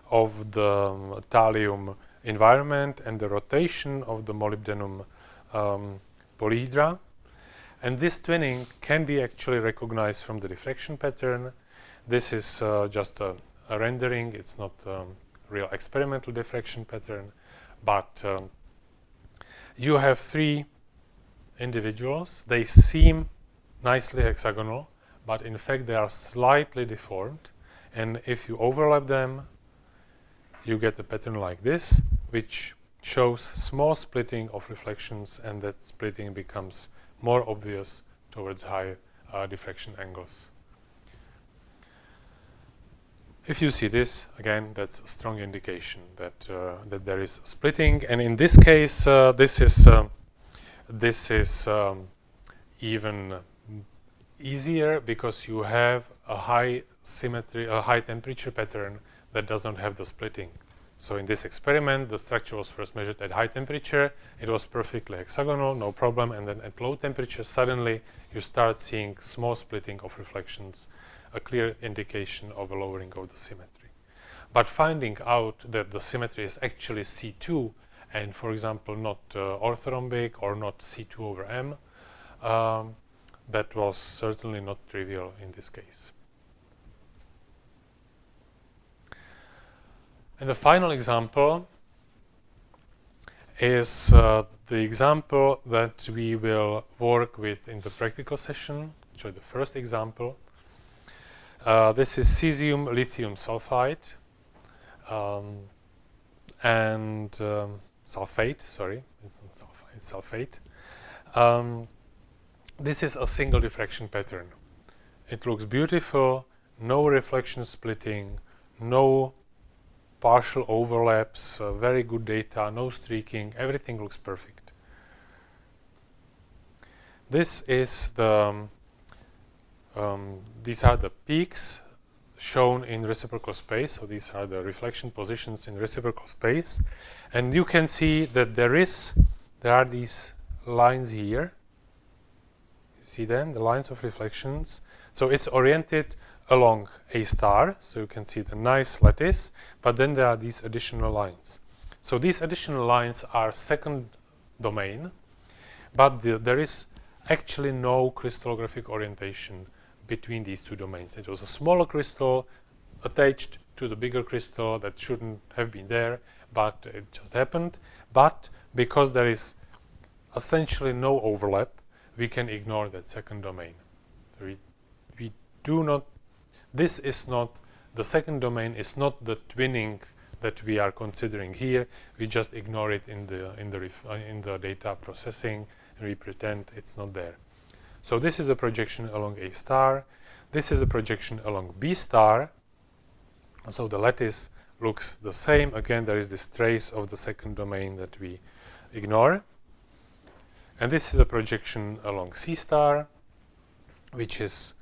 thallium environment and the rotation of the molybdenum polyhedra. And this twinning can be actually recognized from the diffraction pattern. This is just a rendering. It's not a real experimental diffraction pattern, but you have 3 individuals. They seem nicely hexagonal, but in fact they are slightly deformed. And if you overlap them, you get a pattern like this, which shows small splitting of reflections, and that splitting becomes more obvious towards high diffraction angles. If you see this, again, that's a strong indication that that there is splitting. And in this case, this is even easier because you have a high symmetry, a high temperature pattern that does not have the splitting. So in this experiment, the structure was first measured at high temperature. It was perfectly hexagonal, no problem. And then at low temperature, suddenly you start seeing small splitting of reflections, a clear indication of a lowering of the symmetry. But finding out that the symmetry is actually C2 and, for example, not orthorhombic or not C2 over M, that was certainly not trivial in this case. And the final example is the example that we will work with in the practical session. So the first example. This is cesium lithium sulfide and sulfate. Sorry, it's not sulfide, it's sulfate. This is a single diffraction pattern. It looks beautiful. No reflection splitting. No partial overlaps, very good data, no streaking, everything looks perfect. This is the, these are the peaks shown in reciprocal space, so these are the reflection positions in reciprocal space. And you can see that there are these lines here. You see them, the lines of reflections. So it's oriented along A star, so you can see the nice lattice, but then there are these additional lines. So these additional lines are second domain, but there is actually no crystallographic orientation between these 2 domains. It was a smaller crystal attached to the bigger crystal that shouldn't have been there, but it just happened. But because there is essentially no overlap, we can ignore that second domain. So we do not. This is not, the second domain is not the twinning that we are considering here. We just ignore it in the data processing, and we pretend it's not there. So this is a projection along A star. This is a projection along B star. So the lattice looks the same. Again, there is this trace of the second domain that we ignore. And this is a projection along C star, which is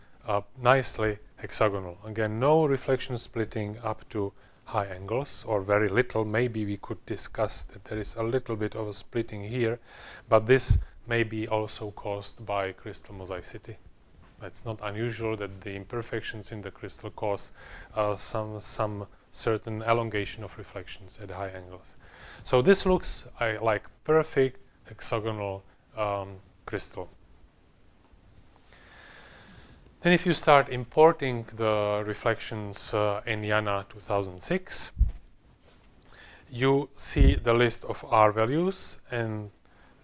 nicely hexagonal. Again, no reflection splitting up to high angles, or very little. Maybe we could discuss that there is a little bit of a splitting here, but this may be also caused by crystal mosaicity. It's not unusual that the imperfections in the crystal cause some certain elongation of reflections at high angles. So this looks like perfect hexagonal crystal. Then if you start importing the reflections in Jana 2006, you see the list of R values, and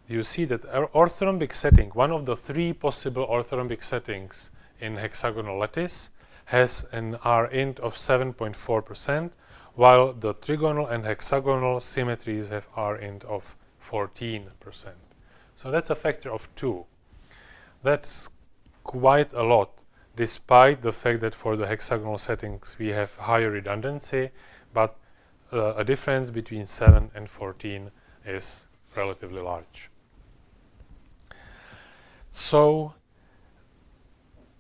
you see that our orthorhombic setting, one of the three possible orthorhombic settings in hexagonal lattice, has an R int of 7.4%, while the trigonal and hexagonal symmetries have R int of 14%. So that's a factor of 2. That's quite a lot, despite the fact that for the hexagonal settings we have higher redundancy, but a difference between 7 and 14 is relatively large. So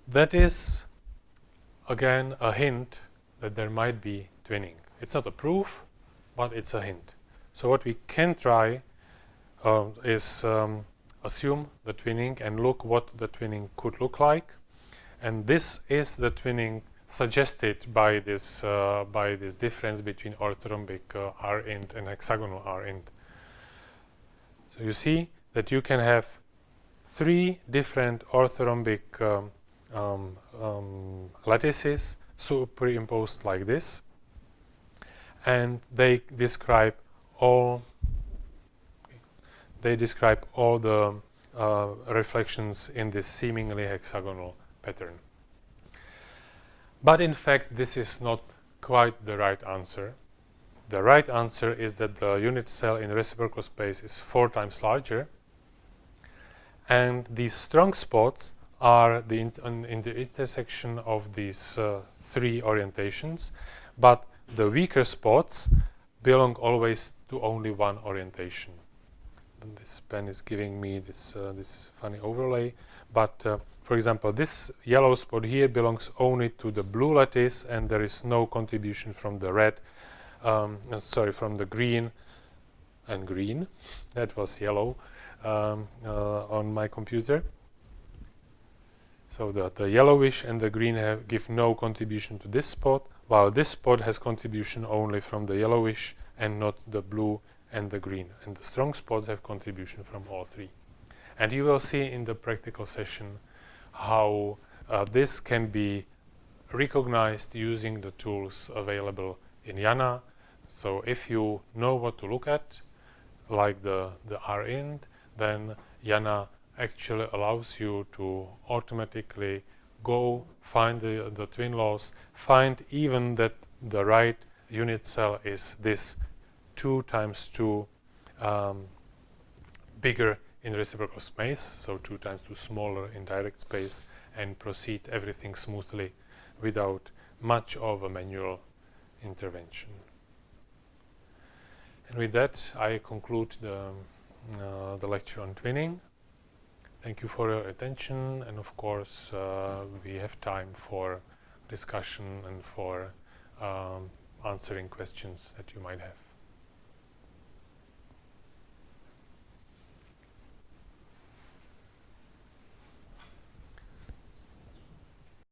that is again a hint that there might be twinning. It's not a proof, but it's a hint. So what we can try is assume the twinning and look what the twinning could look like. And this is the twinning suggested by this difference between orthorhombic R int and hexagonal R int. So you see that you can have 3 different orthorhombic lattices superimposed like this, and they describe all the reflections in this seemingly hexagonal pattern. But in fact, this is not quite the right answer. The right answer is that the unit cell in reciprocal space is 4 times larger, and these strong spots are in the intersection of these 3 orientations, but the weaker spots belong always to only one orientation. And this pen is giving me this funny overlay, but for example, this yellow spot here belongs only to the blue lattice, and there is no contribution from the red, from the green and green. That was yellow on my computer. So the yellowish and the green give no contribution to this spot, while this spot has contribution only from the yellowish and not the blue and the green. And the strong spots have contribution from all 3. And you will see in the practical session how this can be recognized using the tools available in Jana. So if you know what to look at, like the R int, then Jana actually allows you to automatically go find the twin laws, find even that the right unit cell is this 2 times 2 bigger in reciprocal space, so 2 times 2 smaller in direct space, and proceed everything smoothly without much of a manual intervention. And with that, I conclude the lecture on twinning. Thank you for your attention, and of course we have time for discussion and for answering questions that you might have.